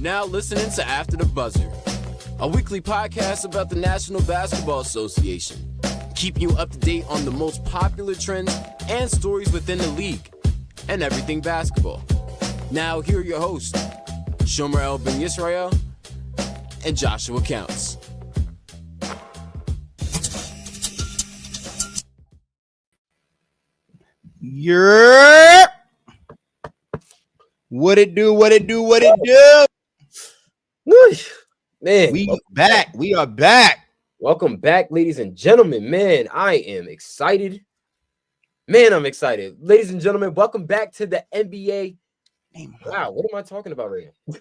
now listening to After the Buzzer, a weekly podcast about the National Basketball Association, keeping you up to date on the most popular trends and stories within the league and everything basketball. Now, here are your hosts, Shomer El Ben Yisrael and Joshua Counts. Yeah. What it do? Man, We are back. Welcome back, ladies and gentlemen. Man, I am excited. I'm excited. Ladies and gentlemen, welcome back to the NBA. Wow, what am I talking about right now?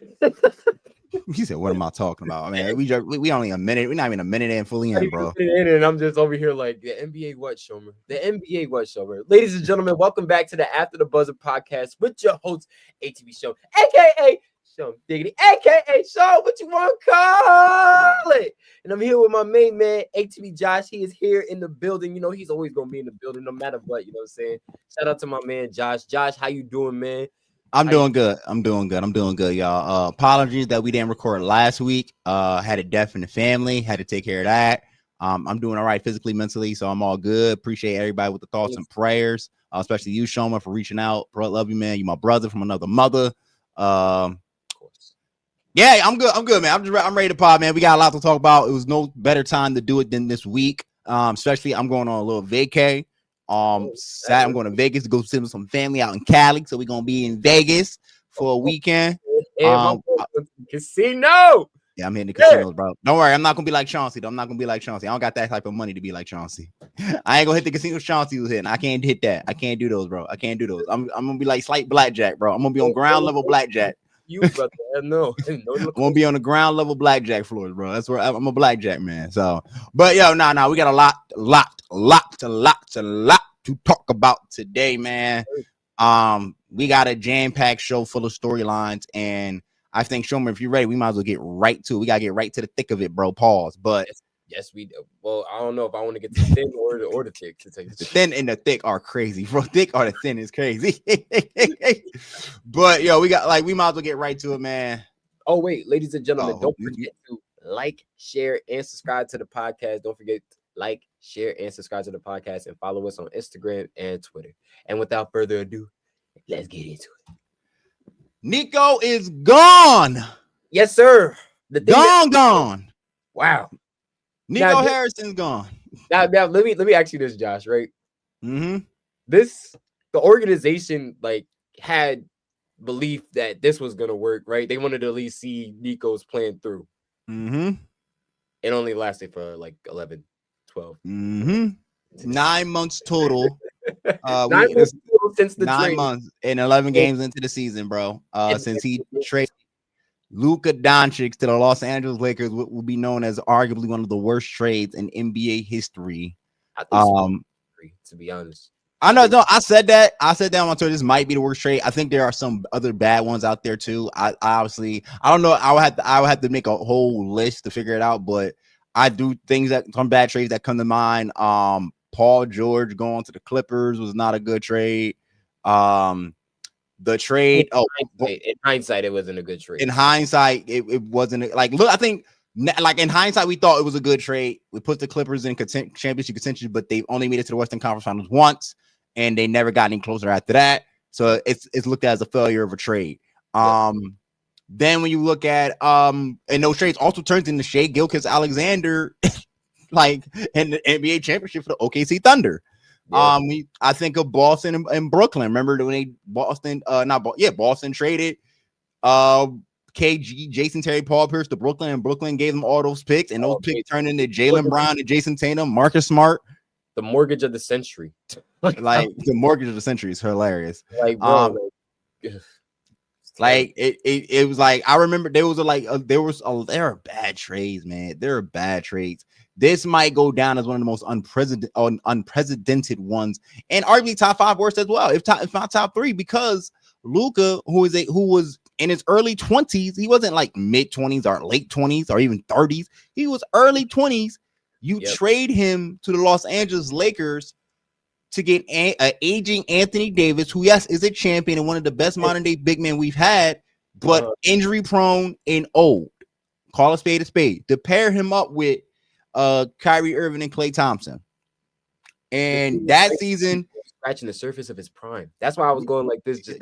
You said, what am I talking about? Man, we only a minute. We're not even a minute in fully in, bro. And I'm just over here like, the NBA what, Shomer? The NBA what, Shomer? Ladies and gentlemen, welcome back to the After the Buzzer podcast with your host, ATB Show, a.k.a. Sean Diggity, a.k.a. Sean, what you want to call it? And I'm here with my main man, ATB Josh. He is here in the building. You know, he's always going to be in the building no matter what, you know what I'm saying? Shout out to my man, Josh. Josh, how you doing, man? I'm doing good, y'all. Apologies that we didn't record last week. Had a death in the family, had to take care of that. I'm doing all right physically, mentally, so I'm all good. Appreciate everybody with the thoughts and prayers, especially you, Shoma, for reaching out. Bro, love you, man. You my brother from another mother. Of course. Yeah, I'm good, man. I'm ready to pod, man. We got a lot to talk about. It was no better time to do it than this week. Especially I'm going on a little vacay. Saturday, I'm going to Vegas to go see some family out in Cali. So we're gonna be in Vegas for a weekend. Casino. Yeah, I'm hitting the casinos, bro. Don't worry, I'm not gonna be like Chauncey, though. I'm not gonna be like Chauncey. I don't got that type of money to be like Chauncey. I ain't gonna hit the casinos Chauncey was hitting. I can't hit that. I can't do those, bro. I can't do those. I'm gonna be like slight blackjack, bro. I'm gonna be on ground level blackjack. You brother, no. I'm gonna be on the ground level blackjack floors, bro. That's where I'm a blackjack man. So, but yo, nah, we got a lot to talk about today, man. We got a jam-packed show full of storylines, and I think, Shomer, if you're ready, we might as well get right to it. We gotta get right to the thick of it, bro. Pause. But yes, we do. Well, I don't know if I want to get the thin or the thick. The thin and the thick are crazy, bro. Thick or the thin is crazy. But yo, we might as well get right to it, man. Oh wait, ladies and gentlemen, don't forget to like, share, and subscribe to the podcast. Don't forget to like, share, and subscribe to the podcast, and follow us on Instagram and Twitter. And without further ado, let's get into it. Nico is gone. Yes, sir. Gone. Wow. Nico Harrison's gone. Now, let me ask you this, Josh. Right? Mm-hmm. The organization had belief that this was gonna work. Right? They wanted to at least see Nico's plan through. Mm-hmm. It only lasted for 11, 12. Mm-hmm. 9 months total. 9 months total since the 9 trade. months and 11 games into the season, bro. Since he traded Luka Doncic to the Los Angeles Lakers, what will be known as arguably one of the worst trades in NBA history. To be honest, I know. No, I said that on Twitter. This might be the worst trade. I think there are some other bad ones out there too. I obviously, I don't know. I would have to make a whole list to figure it out, but I do things some bad trades that come to mind. Paul George going to the Clippers was not a good trade. The trade. In hindsight, it wasn't a good trade. In hindsight, it wasn't look. I think in hindsight, we thought it was a good trade. We put the Clippers in championship contention, but they only made it to the Western Conference Finals once, and they never got any closer after that. So it's looked at as a failure of a trade. Then when you look at and those trades also turns into Shai Gilgeous-Alexander, in the NBA championship for the OKC Thunder. Yeah. I think of Boston and Brooklyn. Remember when Boston traded KG, Jason Terry, Paul Pierce to Brooklyn, and Brooklyn gave them all those picks, and those picks turned into Jalen Brown and Jason Tatum, Marcus Smart. The mortgage of the century. The mortgage of the century is hilarious. It was I remember there are bad trades, man. There are bad trades. This might go down as one of the most unprecedented ones, and arguably top 5 worst as well, if not top 3, because Luka, who was in his early 20s, he wasn't mid 20s or late 20s or even 30s. He was early 20s. You trade him to the Los Angeles Lakers to get an aging Anthony Davis, who, yes, is a champion and one of the best modern day big men we've had. but injury prone and old. Call a spade a spade. To pair him up with Kyrie Irving and Klay Thompson. And that season, scratching the surface of his prime. That's why I was going like this. Just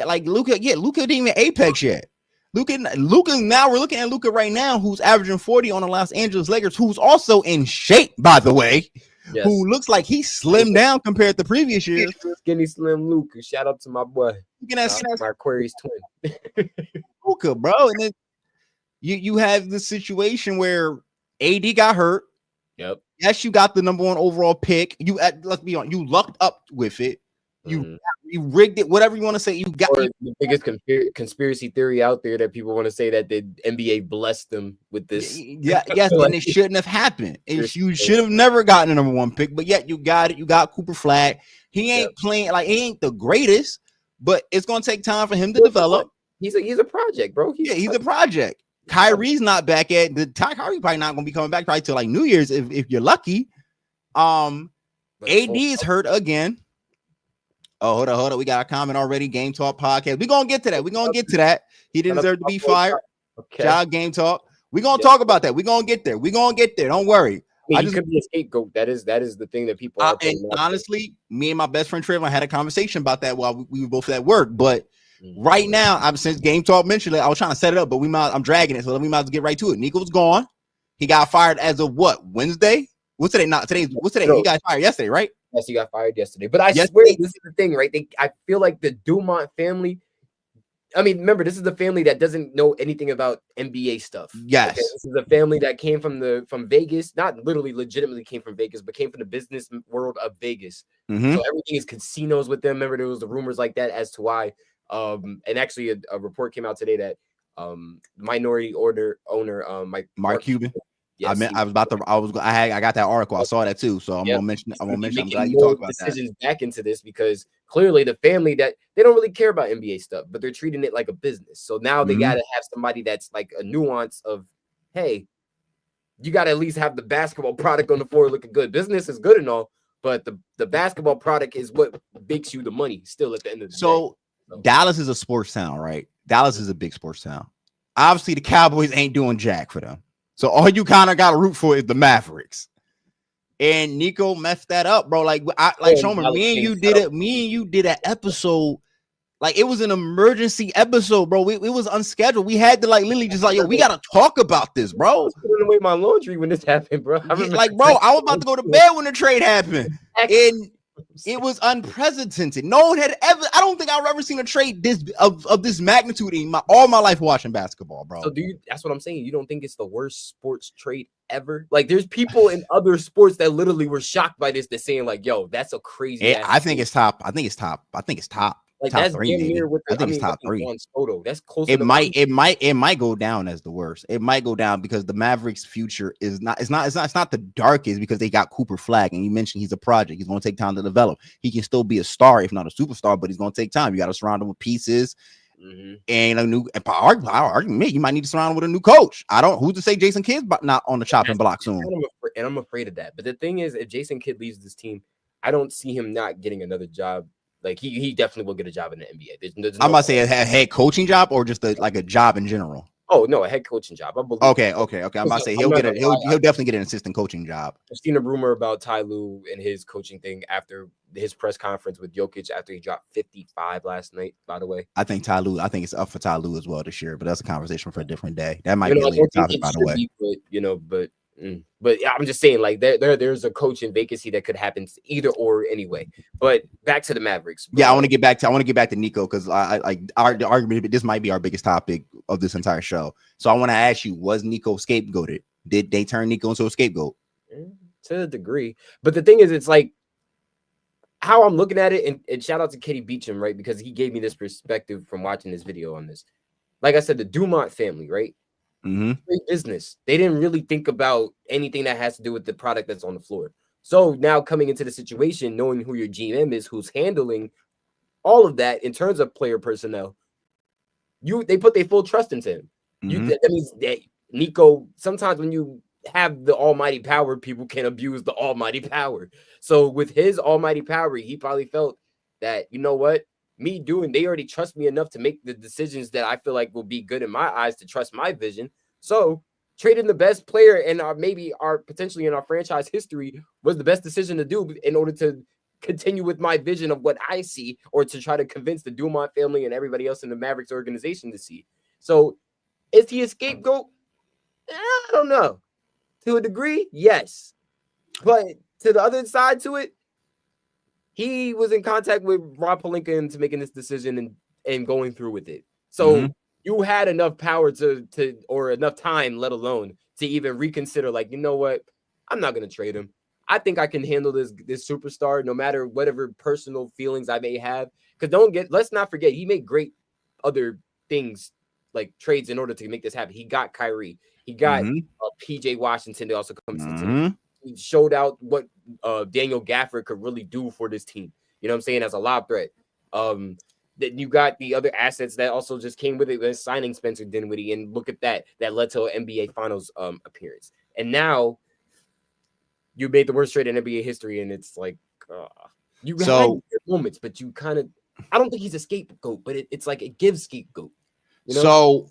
like Luka didn't even apex yet. Luka now we're looking at Luka right now, who's averaging 40 on the Los Angeles Lakers, who's also in shape, by the way. Yes. Who looks like he slimmed down compared to previous years. Skinny slim Luka. Shout out to my boy. My Aquarius twin. Luka, bro. And then you have the situation where AD got hurt. Yep. Yes, you got the number 1 overall pick. Let's be honest, you lucked up with it. You rigged it, whatever you want to say. You got the biggest conspiracy theory out there that people want to say that the NBA blessed them with this. Yes, and it shouldn't have happened. You should have never gotten a number 1 pick, but yet you got it. You got Cooper Flag. He ain't playing like he ain't the greatest, but it's gonna take time for him to develop. He's a project, bro. He's a project. Kyrie's not back at the time. Kyrie's probably not gonna be coming back probably till like New Year's if you're lucky. AD is hurt again. Oh, hold on. We got a comment already. Game Talk podcast. We're gonna get to that. He didn't deserve to be fired. Okay. Child Game Talk. We're gonna talk about that. We're gonna get there. Don't worry. He could be a scapegoat. That is the thing that people are and honestly, me and my best friend Trevor had a conversation about that while we were both at work. But right now, since Game Talk mentioned it, I was trying to set it up, but I'm dragging it, so we might as well get right to it. Nico's gone. He got fired as of what? Wednesday? What's today? What's today? He got fired yesterday, right? Yes, he got fired yesterday. But I swear, this is the thing, right? I feel like the Dumont family. I mean, remember, this is the family that doesn't know anything about NBA stuff. Yes, okay? This is a family that came from Vegas, not literally, legitimately came from Vegas, but came from the business world of Vegas. So everything is casinos with them. Remember, there was the rumors like that as to why. And actually, a report came out today that minority owner Mark Cuban. Yes, I got that article. I saw that too. So I'm gonna mention. I'm glad you talked about decisions back into this because clearly the family that they don't really care about NBA stuff, but they're treating it like a business. So now they got to have somebody that's like a nuance of, hey, you got to at least have the basketball product on the floor looking good. Business is good and all, but the basketball product is what makes you the money still at the end of the day. So Dallas is a sports town, right? Dallas is a big sports town. Obviously, the Cowboys ain't doing jack for them. So all you kind of got to root for is the Mavericks. And Nico messed that up, bro. Shomer, me and you did an episode. Like, it was an emergency episode, bro. It was unscheduled. We had to literally just we got to talk about this, bro. I was putting away my laundry when this happened, bro. I was about to go to bed when the trade happened. And it was unprecedented. No one had ever. I don't think I've ever seen a trade of this magnitude in all my life watching basketball, bro. So that's what I'm saying. You don't think it's the worst sports trade ever? Like, there's people in other sports that literally were shocked by this. They're saying like, "Yo, that's a crazy." I think it's top. I think it's top. Like, top that's 3. Near with I think it's top 3. That's close. It might go down as the worst. It might go down because the Mavericks' future is not. It's not the darkest because they got Cooper Flag, and you mentioned he's a project. He's going to take time to develop. He can still be a star, if not a superstar, but he's going to take time. You got to surround him with pieces. And a new argument, you might need to surround him with a new coach. Who's to say Jason Kidd's not on the chopping block soon? And I'm afraid of that. But the thing is, if Jason Kidd leaves this team, I don't see him not getting another job. Like, he definitely will get a job in the NBA. There's I'm about to say a head coaching job or just a job in general. Oh no, a head coaching job. Okay. I'm about to say he'll definitely get an assistant coaching job. I've seen a rumor about Ty Lue and his coaching thing after his press conference with Jokic after he dropped 55 last night. By the way, I think it's up for Ty Lue as well this year, but that's a conversation for a different day. That might be a later topic, by the way. But I'm just saying, like, there's a coaching vacancy that could happen either or anyway. But back to the Mavericks. Yeah, I want to get back to Nico because the argument. This might be our biggest topic of this entire show. So I want to ask you: was Nico scapegoated? Did they turn Nico into a scapegoat? To a degree, but the thing is, it's like how I'm looking at it. And shout out to Katie Beecham, right? Because he gave me this perspective from watching this video on this. Like I said, the Dumont family, right? Business. They didn't really think about anything that has to do with the product that's on the floor. So now coming into the situation, knowing who your GM is, who's handling all of that in terms of player personnel, they put their full trust into him. That means that Nico, sometimes when you have the almighty power, people can abuse the almighty power. So with his almighty power, he probably felt that, you know what? they already trust me enough to make the decisions that I feel like will be good in my eyes to trust my vision. So trading the best player and potentially in our franchise history was the best decision to do in order to continue with my vision of what I see, or to try to convince the Dumont family and everybody else in the Mavericks organization to see. So is he a scapegoat? I don't know. To a degree, yes. But to the other side to it, he was in contact with Rob Pelinka into making this decision and going through with it. So you had enough power or enough time, let alone to even reconsider, like, you know what? I'm not going to trade him. I think I can handle this superstar, no matter whatever personal feelings I may have. Because let's not forget, he made great other things like trades in order to make this happen. He got Kyrie. He got PJ Washington to also come to the team. He showed out what Daniel Gafford could really do for this team. You know what I'm saying? As a lob threat. Then you got the other assets that also just came with it, with signing Spencer Dinwiddie, and look at that led to an NBA Finals appearance. And now you made the worst trade in NBA history, and it's like you had your moments, but you kind of, I don't think he's a scapegoat, but it's like it gives scapegoat. You know?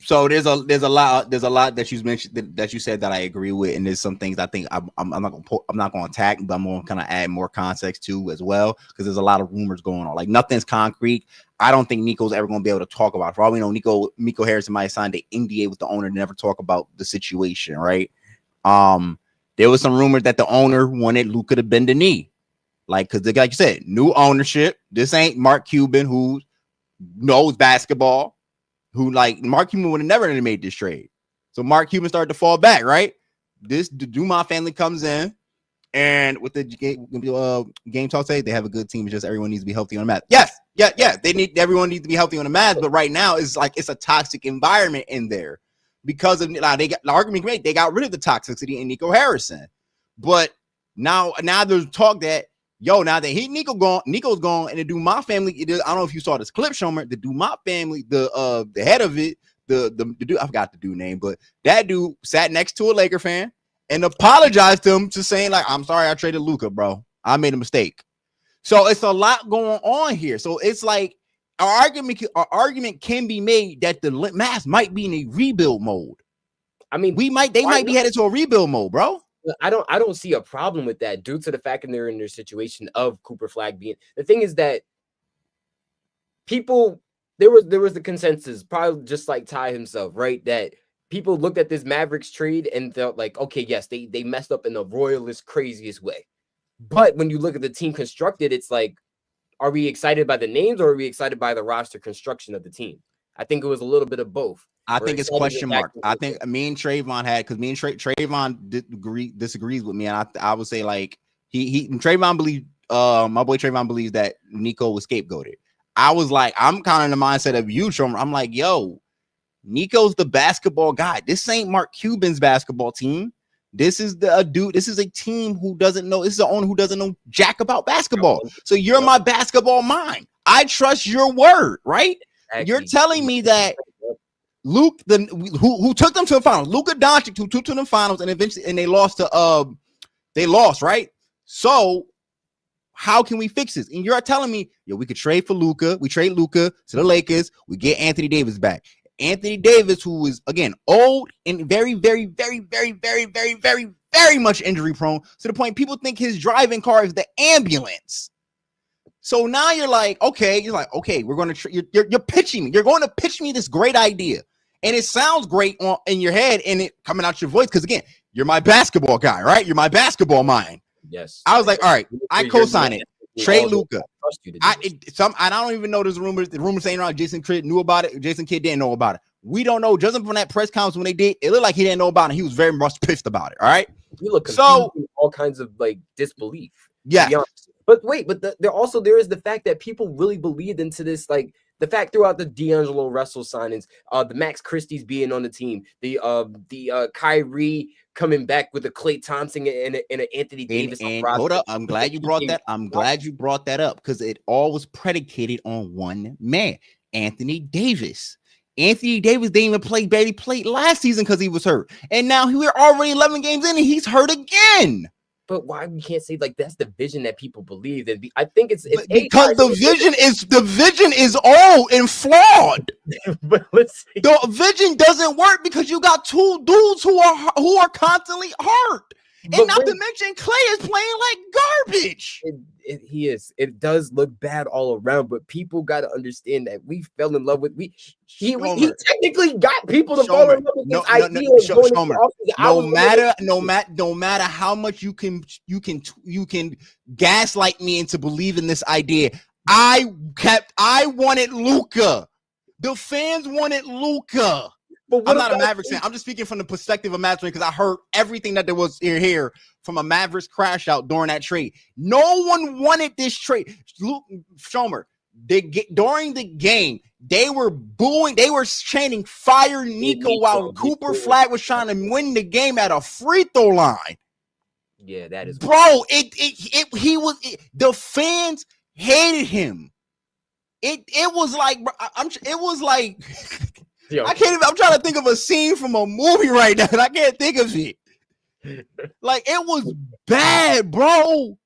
So there's a lot that you mentioned that you said that I agree with, and there's some things I think I'm not going to attack, but I'm going to kind of add more context to as well, because there's a lot of rumors going on. Like, nothing's concrete. I don't think Nico's ever going to be able to talk about it. For all we know, Nico Harrison might have signed an NDA with the owner to never talk about the situation, right? There was some rumors that the owner wanted Luka to bend the knee, like, because like you said, new ownership. This ain't Mark Cuban, who knows basketball. Who, like, Mark Cuban would have never made this trade. So Mark Cuban started to fall back, right? The Dumont family comes in, and with the game talk say they have a good team. It's just everyone needs to be healthy on the mat. Yes. Everyone needs to be healthy on the mat. But right now, it's like it's a toxic environment in there because of they got the argument made. They got rid of the toxicity in Nico Harrison, but now there's talk that. Now that Nico's gone, and the Dumont family, I don't know if you saw this clip, Shomer, the Dumont family, the head of it, the dude, I forgot the dude name, but that dude sat next to a Laker fan and apologized to him, to saying, like, I'm sorry I traded Luka, bro. I made a mistake. So it's a lot going on here. So it's like our argument can be made that the Mavs might be in a rebuild mode. I mean, they might be headed to a rebuild mode, bro. I don't see a problem with that due to the fact that they're in their situation of Cooper Flag being. The thing is that people, there was the consensus, probably just like Ty himself, right? That people looked at this Mavericks trade and felt like, okay, yes, they messed up in the royalist, craziest way. But when you look at the team constructed, it's like, are we excited by the names, or are we excited by the roster construction of the team? I think it was a little bit of both. I think it's question mark. I think me and Trayvon Trayvon disagrees with me, and I would say, like, Trayvon believes, my boy Trayvon believes that Nico was scapegoated. I was like, I'm kind of in the mindset of you, Shomer. I'm like, yo, Nico's the basketball guy. This ain't Mark Cuban's basketball team. This is This is a team who doesn't know. This is the owner who doesn't know jack about basketball. So you're my basketball mind. I trust your word, right? Exactly. You're telling me that Luke, who took them to the finals, Luka Doncic, who took to the finals, and eventually, and they lost, right? So how can we fix this? And you're telling me, we could trade for Luka. We trade Luka to the Lakers. We get Anthony Davis back. Anthony Davis, who is, again, old and very, very, very, very, very, very, very, very much injury prone, to the point people think his driving car is the ambulance. So now you're like, okay, we're going to, you're pitching me. You're going to pitch me this great idea. And it sounds great in your head and it coming out your voice. Because, again, you're my basketball guy, right? You're my basketball mind. Yes. I was like, all right, I co-sign it. Trade Luka. I don't even know there's rumors. The rumors saying around Jason Kidd knew about it. Jason Kidd didn't know about it. We don't know. Judging from that press conference when they did, it looked like he didn't know about it. He was very much pissed about it. All right. You look so all kinds of like disbelief. Yeah. But wait, there is the fact that people really believed into this, like the fact throughout the D'Angelo Russell signings, the Max Christie's being on the team, the Kyrie coming back with a Klay Thompson and an Anthony Davis. And hold up, I'm glad you brought that. I'm glad you brought that up, because it all was predicated on one man, Anthony Davis. Anthony Davis didn't even barely played last season because he was hurt, and now we're already 11 games in and he's hurt again. But why we can't say like that's the vision that people believe? That I think it's because the vision is old and flawed. But let's see. The vision doesn't work because you got two dudes who are constantly hurt. And not to mention, Clay is playing like garbage. He is. It does look bad all around, but people got to understand that we fell in love with he technically got people to fall in love with this idea. No matter how much you can gaslight me into believing this idea. I wanted Luka. The fans wanted Luka. I'm not a Mavericks fan. I'm just speaking from the perspective of Mavericks because I heard everything that there was here from a Mavericks crash out during that trade. No one wanted this trade. Luke Schomer, during the game, they were booing, they were chanting "Fire Nico" while Cooper Flag was trying to win the game at a free throw line. Yeah, that is, bro. The fans hated him. It was like, it was like. Yo. I can't even. I'm trying to think of a scene from a movie right now, and I can't think of it. Like, it was bad, bro.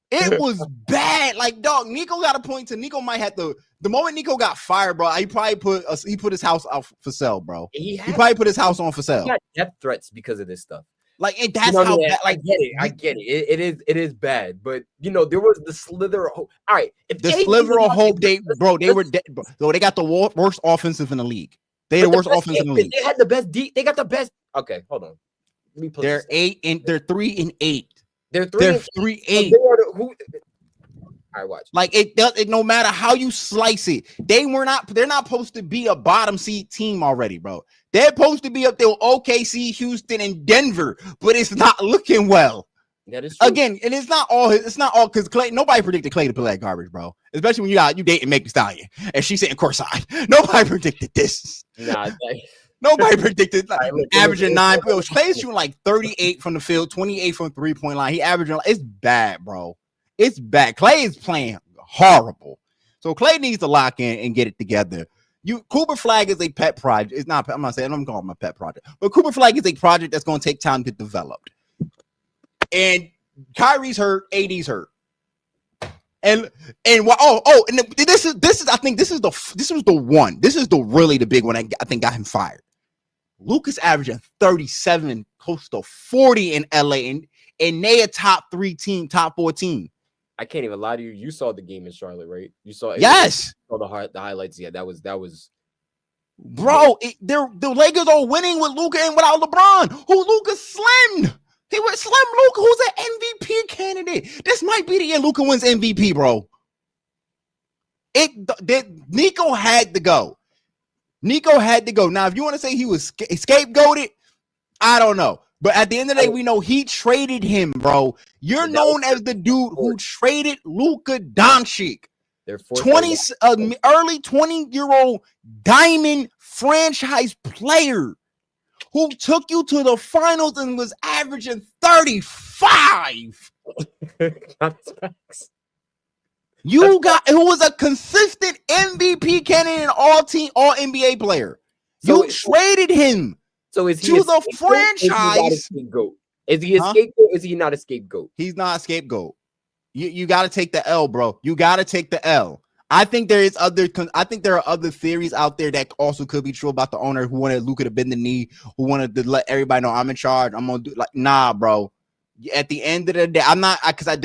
It was bad. Like, dog, Nico got a point to. Nico might have to. The moment Nico got fired, bro, he probably put his house out for sale, bro. He probably put his house on for sale. He got death threats because of this stuff. Like, and that's how bad. Like, I get it. It is bad, but there was the slither of hope. All right, if the sliver of hope, they were dead, bro. So they got the worst offensive in the league. They the worst offense in the league. They had the best they got the best. Okay, hold on. Let me they're 8 and they're 3-8. They're 3-8. All right, watch. Like, it no matter how you slice it, they're not supposed to be a bottom seed team already, bro. They're supposed to be up there with OKC, Houston, and Denver, but it's not looking well. That is true. Again, and it's not all because Clay. Nobody predicted Clay to play like garbage, bro. Especially when you dating Megan Thee Stallion and she's sitting courtside. Nobody predicted this. Nah, nobody predicted averaging 9 points. Clay's shooting like 38 from the field, 28 from 3-point line. He averaging. It's bad, bro. It's bad. Clay is playing horrible. So Clay needs to lock in and get it together. Cooper Flag is a pet project. It's not. I'm not saying I'm calling it a pet project, but Cooper Flag is a project that's going to take time to develop. And Kyrie's hurt, AD's hurt, and this is I think this was the really the big one I think got him fired. Lucas averaging 37, close to 40 in LA, and they a top 4 team. I can't even lie to you. You saw the game in Charlotte, right? You saw it. Yes. You saw the highlights. Yeah, that was. Bro, the Lakers are winning with Luka and without LeBron. Who Luka slimmed. He was slim Luka, who's an MVP candidate. This might be the year Luka wins MVP, bro. Nico had to go. Now, if you want to say he was scapegoated, I don't know. But at the end of the day, we know he traded him, bro. You're known as the dude who traded Luka Doncic. They're early 20-year-old diamond franchise player who took you to the finals and was averaging 35. Who was a consistent MVP candidate and all NBA player. You traded him to the franchise. Is he a scapegoat? Is he not a scapegoat? He's not a scapegoat. You got to take the L, bro. You got to take the L. I think there are other theories out there that also could be true about the owner who wanted Luka to bend the knee, who wanted to let everybody know I'm in charge. I'm gonna do nah, bro. At the end of the day, I'm not because I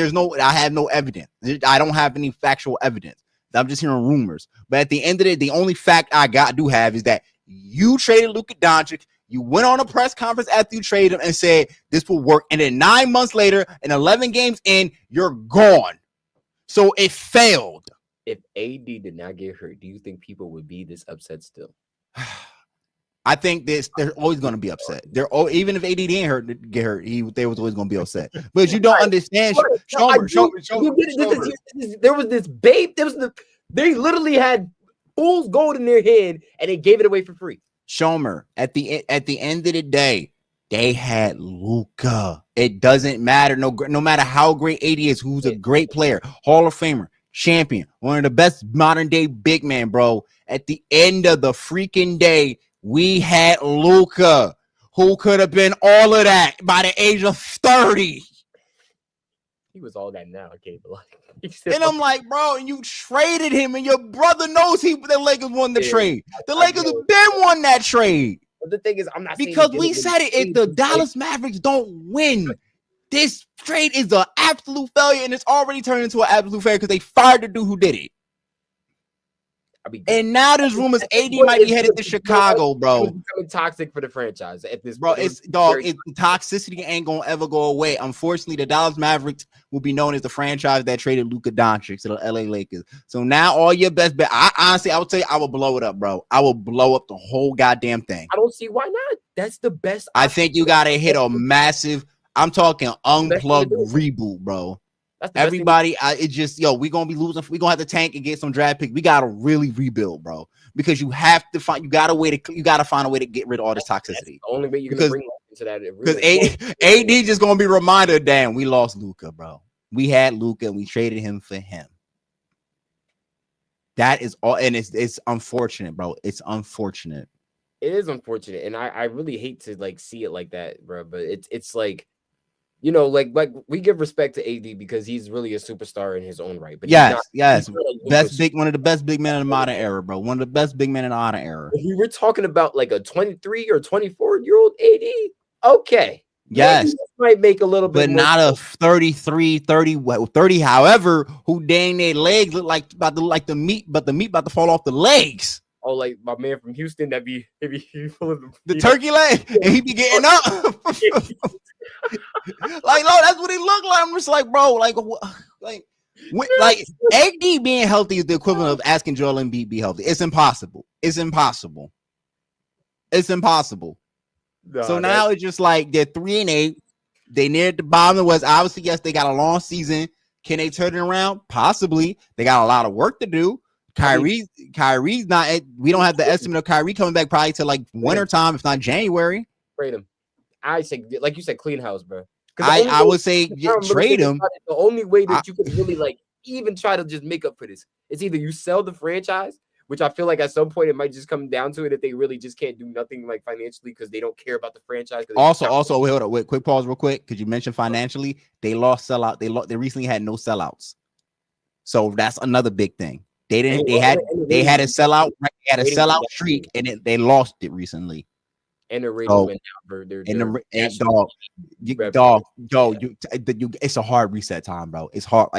have no evidence. I don't have any factual evidence. I'm just hearing rumors. But at the end of the day, the only fact I do have is that you traded Luka Doncic. You went on a press conference after you traded him and said this will work. And then 9 months later and 11 games in, you're gone. So it failed. If AD did not get hurt, do you think people would be this upset still? I think they're always going to be upset. Even if AD didn't get hurt, they was always going to be upset. But you don't understand. There was this babe. They literally had fool's gold in their hand and they gave it away for free. Schomer, at the end of the day, they had Luka. It doesn't matter. No matter how great AD is, who's a great player, Hall of Famer, champion, one of the best modern day big man, bro. At the end of the freaking day, we had Luka, who could have been all of that by the age of 30. he was all that now. Okay, but like, and I'm like, bro, and you traded him, and your brother knows the Lakers won the trade. The Lakers have been won that trade. But the thing is, I'm not because we said it. If the Dallas Mavericks don't win, this trade is an absolute failure, and it's already turned into an absolute failure because they fired the dude who did it. And now there's rumors AD might be headed to Chicago, bro. It's becoming toxic for the franchise at this point. Bro, the toxicity ain't gonna ever go away. Unfortunately, the Dallas Mavericks will be known as the franchise that traded Luka Doncic to the LA Lakers. So now all your best bet. I would tell you, I will blow it up, bro. I will blow up the whole goddamn thing. I don't see why not. That's the best. I think you gotta hit a massive. I'm talking unplugged reboot, bro. Everybody, it's just we gonna be losing. We gonna have to tank and get some draft picks. We gotta really rebuild, bro, because you have to find. You gotta find a way to get rid of all this toxicity. That's the only way you're gonna bring into that. Because AD just gonna be reminded. Damn, we lost Luka, bro. We had Luka, and we traded him for him. That is all, and it's unfortunate, bro. It's unfortunate. It is unfortunate, and I really hate to like see it like that, bro. But it's like. You know, like we give respect to AD because he's really a superstar in his own right. But yes, one of the best big men in the modern era, bro. One of the best big men in the modern era. If we were talking about like a 23 or 24-year-old AD, okay, yes, might make a little bit, but not a 33, 30, however, who dang their legs look like the meat about to fall off the legs. Oh, like my man from Houston that be full of the turkey leg, and he be getting up. Like, no, that's what he looked like. I'm just like, bro, like AD being healthy is the equivalent of asking Joel Embiid be healthy. It's impossible. So now it's just like they're 3-8. They near the bottom of the West. Obviously, yes, they got a long season. Can they turn it around? Possibly. They got a lot of work to do. Kyrie's not. We don't have the estimate of Kyrie coming back probably to like winter time, if not January. Trade him. I say, like you said, clean house, bro. I would say trade him. The only way that you could really like even try to just make up for this, it's either you sell the franchise, which I feel like at some point it might just come down to it that they really just can't do nothing like financially because they don't care about the franchise. Also, wait, hold on, wait, quick pause, real quick, because you mentioned financially, they lost sellout. They recently had no sellouts, so that's another big thing. They didn't. They had a sellout. They had a sellout streak, and they lost it recently. And the rating went down. It's a hard reset time, bro. It's hard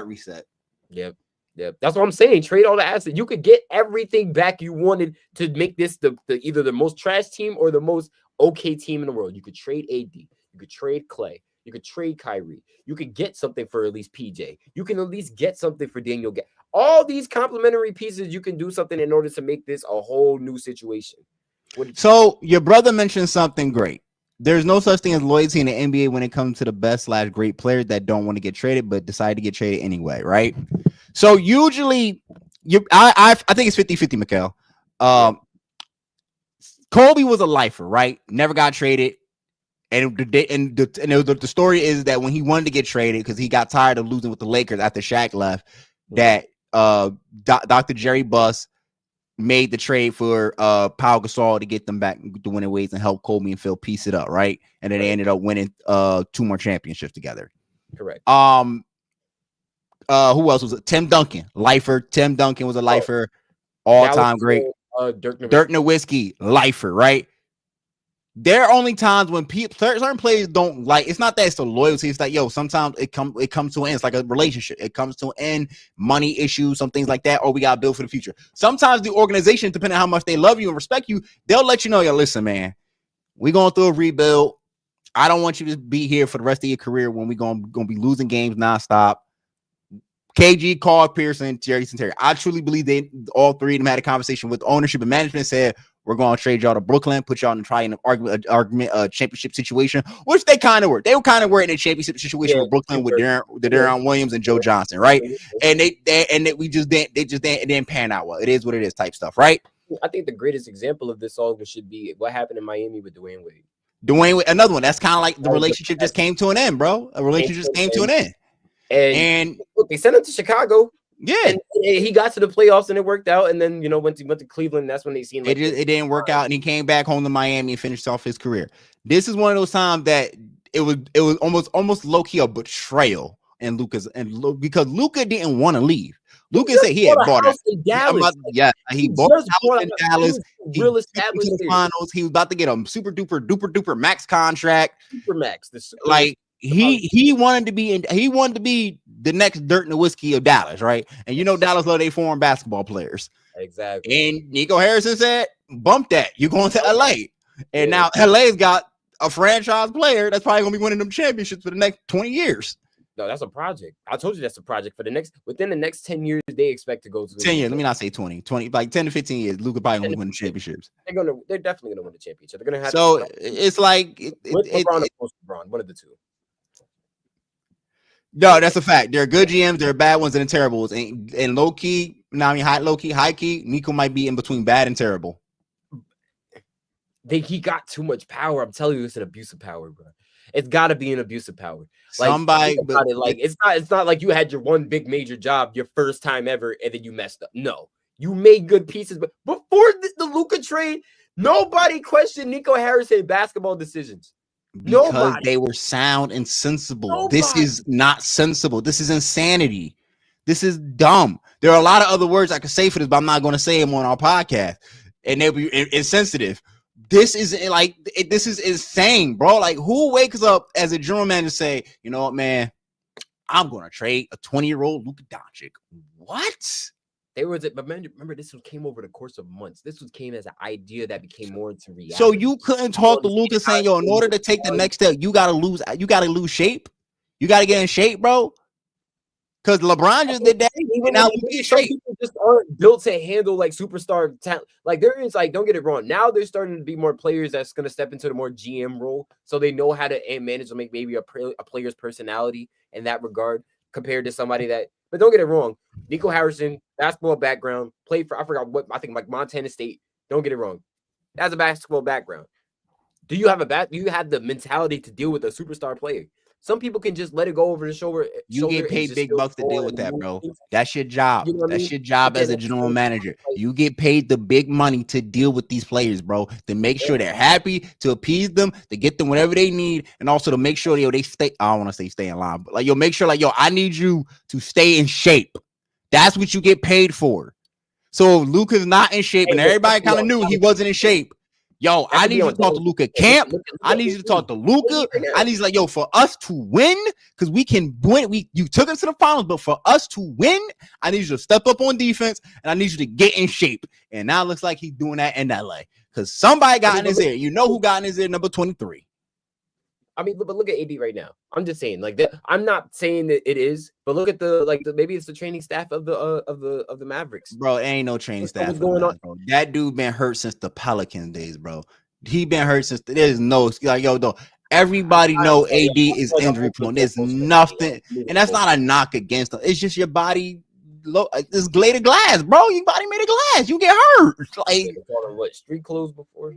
reset. Yep. That's what I'm saying. Trade all the assets. You could get everything back you wanted to make this the either the most trash team or the most okay team in the world. You could trade AD. You could trade Clay. You could trade Kyrie. You could get something for at least PJ. You can at least get something for Daniel. All these complementary pieces, you can do something in order to make this a whole new situation. So your brother mentioned something great. There's no such thing as loyalty in the NBA when it comes to the best/great players that don't want to get traded but decide to get traded anyway, right? So usually, I think it's 50-50, Mikhail. Kobe was a lifer, right? Never got traded. And the story is that when he wanted to get traded because he got tired of losing with the Lakers after Shaq left, that Dr. Jerry Buss made the trade for Pau Gasol to get them back to winning ways and help Kobe and Phil piece it up, right? And then they ended up winning 2 more championships together. Correct. Who else was it? Tim Duncan, lifer. Tim Duncan was a lifer, all-time great. Dirk Nowitzki, lifer, right? There are only times when certain players don't like. It's not that it's a loyalty. It's like, sometimes it comes to an end. It's like a relationship. It comes to an end. Money issues, some things like that. Or we got to build for the future. Sometimes the organization, depending on how much they love you and respect you, they'll let you know, listen, man, we're going through a rebuild. I don't want you to be here for the rest of your career when we're going to be losing games nonstop. KG, Carl Pearson, Jerry Terry. I truly believe all three of them had a conversation with ownership and management, said, we're going to trade y'all to Brooklyn, put y'all in an argument, championship situation, which they kind of were. They were kind of in a championship situation with Brooklyn with Deron Williams and Joe Johnson, right? And they didn't pan out well. It is what it is type stuff, right? I think the greatest example of this all should be what happened in Miami with Dwayne Wade. Another one. That's kind of like the relationship just came to an end, bro. A relationship just came to an end. And look, they sent him to Chicago. Yeah, and he got to the playoffs and it worked out. And then went to Cleveland. That's when they seen it didn't work out, and he came back home to Miami and finished off his career. This is one of those times that it was almost low key a betrayal. And because Luka didn't want to leave. Luka said he had bought house in Dallas. He bought a house in Dallas. He real established to the finals. He was about to get a super duper max contract. Super max. He wanted to be the next Dirt Nowitzki of Dallas, right? And you know Dallas love their foreign basketball players. Exactly. And Nico Harrison said, "Bump that. You're going to LA." And now LA's got a franchise player that's probably gonna be winning them championships for the next 20 years. No, that's a project. I told you that's a project for within the next 10 years. They expect to go to 10 years. Let me not say 20, like 10 to 15 years. Luka probably gonna win the championships. They're definitely gonna win the championship. They're gonna have. So it's like LeBron or post-LeBron, one of the two. No, that's a fact. There are good GMs, there are bad ones, and terrible ones. And low key, high key, Nico might be in between bad and terrible. He got too much power. I'm telling you, it's an abuse of power, bro. It's got to be an abuse of power. It's not like you had your one big major job your first time ever and then you messed up. No, you made good pieces, but before the Luka trade, nobody questioned Nico Harrison basketball decisions. Because they were sound and sensible. This is not sensible. This is insanity. This is dumb. There are a lot of other words I could say for this, but I'm not going to say them on our podcast, and they'll be insensitive. This is insane, bro. Like, who wakes up as a general manager and say, you know what, man, I'm going to trade a 20-year-old Luka Doncic? What? Remember, this came over the course of months. This came as an idea that became more into reality. So you couldn't talk to Luka saying, yo, in order to take the next step, you gotta lose shape. You gotta get in shape, bro. Because LeBron just did that. Now people just aren't built to handle like superstar talent. Like there is don't get it wrong. Now there's starting to be more players that's gonna step into the more GM role, so they know how to manage to make maybe a player's personality in that regard compared to somebody that. But don't get it wrong. Nico Harrison, basketball background, played for I think like Montana State. Don't get it wrong. That's a basketball background. Do you have the mentality to deal with a superstar player? Some people can just let it go over the shoulder. You get paid big bucks to deal with that, bro. That's your job. That's your job as a general manager. You get paid the big money to deal with these players, bro. To make sure they're happy, to appease them, to get them whatever they need, and also to make sure they stay. I don't want to say stay in line, but make sure I need you to stay in shape. That's what you get paid for. So if Luka's not in shape, and everybody kind of knew he wasn't in shape. Yo, I need you to talk to Luka Camp. I need you to talk to Luka. I need you for us to win, because we can win. You took us to the finals, but for us to win, I need you to step up on defense, and I need you to get in shape. And now it looks like he's doing that in LA, because somebody got in his ear. You know who got in his ear? Number 23. I mean, but look at AD right now. I'm just saying, I'm not saying that it is, but look at maybe it's the training staff of the Mavericks. Bro, it ain't no training staff. What's going on? Bro. That dude been hurt since the Pelicans days, bro. He been hurt since there's no everybody know AD is injury prone. There's nothing, and that's not a knock against him. It's just your body. It's blade of glass, bro. Your body made of glass. You get hurt. What, street clothes before?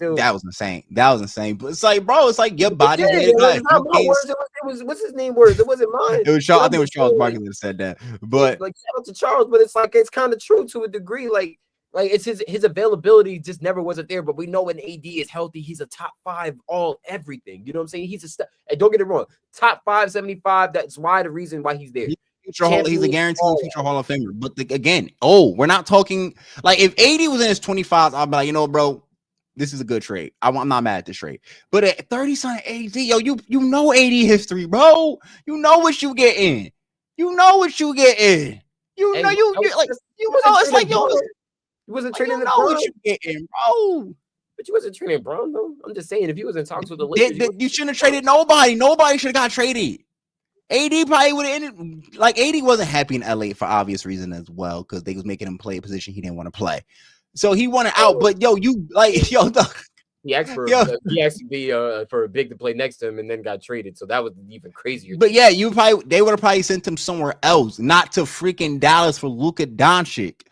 That was insane. But it's bro, it's your body made of glass. It was what's his name? Words. It wasn't mine. It was Charles. I think it was Charles Barkley that said that. But shout out to Charles. But it's kind of true to a degree. Like it's his availability just never wasn't there. But we know when AD is healthy, he's a top 5 all everything. You know what I'm saying? He's and don't get it wrong, top 5, 75. That's why the reason why he's there. He's a guaranteed future Hall of Famer. But again, we're not talking if AD was in his 25s, I'll be like, bro, this is a good trade. I'm not mad at this trade. But at 30-something AD, you know AD history, bro. You know what you get in. You know what you get in. You wasn't trading the what you get in, bro. But you wasn't trading Brown, though. I'm just saying, if you was in talks with the Lakers, you shouldn't have traded nobody. Nobody should have got traded. AD probably would have ended. AD wasn't happy in LA for obvious reason as well, because they was making him play a position he didn't want to play. So he wanted out, but he asked for a big to play next to him and then got traded. So that was even crazier. But yeah, they would have probably sent him somewhere else, not to freaking Dallas for Luka Doncic.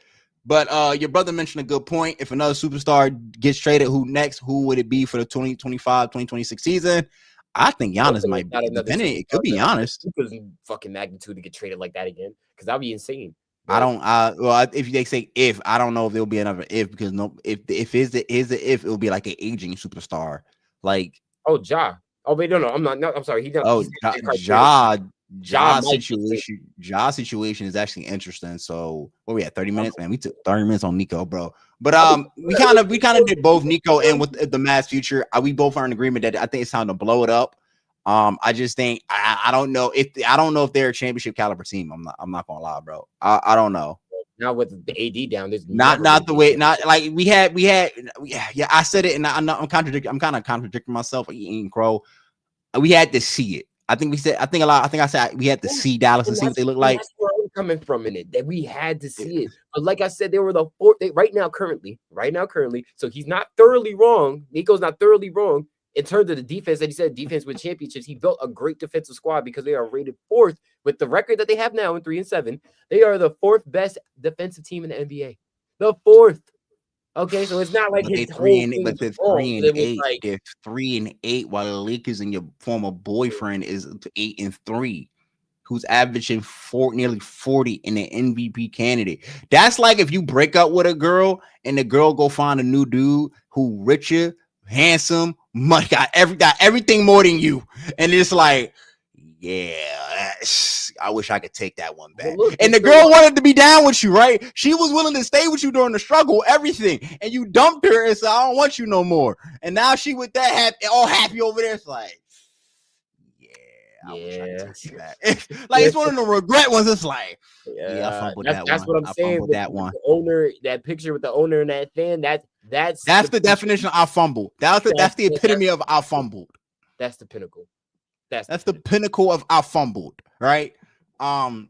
But your brother mentioned a good point. If another superstar gets traded, who next? Who would it be for the 2025-2026 season? I think Giannis might be. It could be Giannis. Luka's fucking magnitude to get traded like that again, because that'd be insane. If they say if, I don't know if there'll be another if, because if it will be like an aging superstar. Ja. Oh wait, no, I'm not. No, I'm sorry. He's not. Oh, He's not in criteria. Ja might be. Ja situation is actually interesting. So what we at 30 minutes, man. We took 30 minutes on Nico, bro. But we kind of did both Nico and with the Mavs future. We both are in agreement that I think it's time to blow it up. I just think I don't know if they're a championship caliber team. I'm not gonna lie, bro. I don't know. Not with the AD down, there's not the way, not like we had. Yeah. I said it, and I'm contradicting. I'm kind of contradicting myself. Eating crow. We had to see it. I think I said we had to see Dallas and see what they look like. That's where I'm coming from in it. That we had to see it. But like I said, they were the fourth. Right now, currently. So he's not thoroughly wrong. Nico's not thoroughly wrong in terms of the defense that he said. Defense with championships. He built a great defensive squad because they are rated fourth with the record that they have now in 3-7. They are the fourth best defensive team in the NBA. The fourth. Okay, so it's not like his whole thing but they're 3-8. Like, they're 3-8, while the Lakers and your former boyfriend is 8-3, who's averaging nearly 40 in the MVP candidate. That's like if you break up with a girl and the girl go find a new dude who richer, handsome, money, got everything more than you, and it's like, yeah, I wish I could take that one back. Well, look, and the girl wanted to be down with you, right? She was willing to stay with you during the struggle, everything, and you dumped her and said, I don't want you no more. And now she with that all happy over there. It's like, I wish I could take that. Like, it's one of the regret ones. It's like, I fumbled that one. That's what I'm saying. That one. The owner, that picture with the owner and that fan, that's the definition of I fumbled. That's the epitome of I fumbled. That's the pinnacle. That's the pinnacle of I fumbled, right? All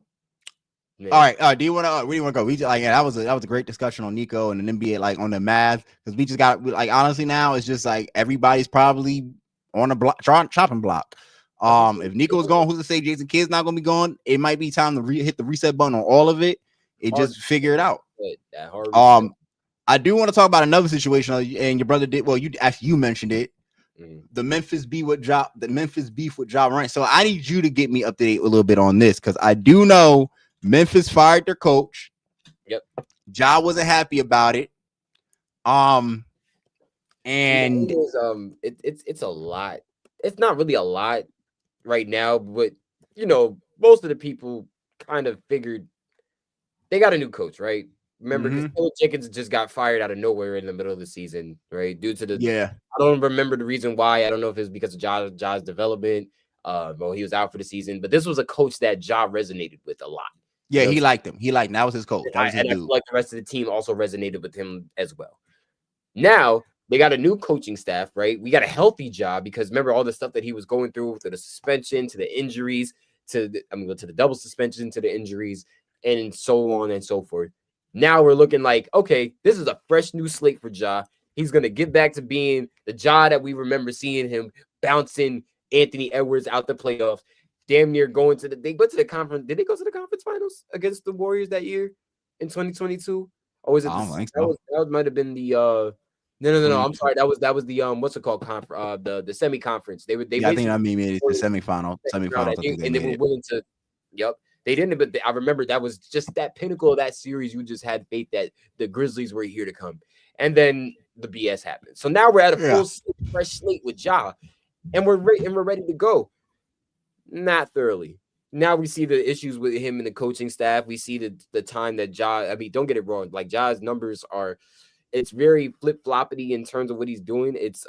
right. Do you want to? Where do you want to go? That was a great discussion on Nico and an NBA, like on the math, because we just got honestly now it's just like everybody's probably on a chopping block. If Nico's gone, who's to say Jason Kidd's not going to be gone? It might be time to hit the reset button on all of it. Just figure it out. I do want to talk about another situation, and your brother did. Well, you mentioned it. The Memphis beef with Ja Morant. So I need you to get me up to date a little bit on this, because I do know Memphis fired their coach. Yep. Ja wasn't happy about it. And it's a lot. It's not really a lot right now, but most of the people kind of figured they got a new coach, right? Remember, Jenkins just got fired out of nowhere in the middle of the season, right? Due to I don't remember the reason why. I don't know if it's because of Ja's development. Well, he was out for the season, but this was a coach that Ja resonated with a lot. Yeah, he liked him. That was his coach. That was his dude. I feel like the rest of the team also resonated with him as well. Now they got a new coaching staff, right? We got a healthy Ja, because remember all the stuff that he was going through, to the suspension, to the injuries, to the double suspension, to the injuries, and so on and so forth. Now we're looking like, okay, this is a fresh new slate for Ja. He's going to get back to being the Ja that we remember seeing him bouncing Anthony Edwards out the playoffs, damn near going to they went to the conference. Did they go to the conference finals against the Warriors that year in 2022? Or was it that might have been the no, I'm sorry. That was the what's it called? The semi-conference. They I think it's the semifinal. And they were willing to They didn't, but I remember that was just that pinnacle of that series. You just had faith that the Grizzlies were here to come. And then the BS happened. So now we're at a full fresh slate with Ja, and we're ready to go. Not thoroughly. Now we see the issues with him and the coaching staff. We see the time that Ja, I mean, don't get it wrong. Like, Ja's numbers it's very flip-floppity in terms of what he's doing. It's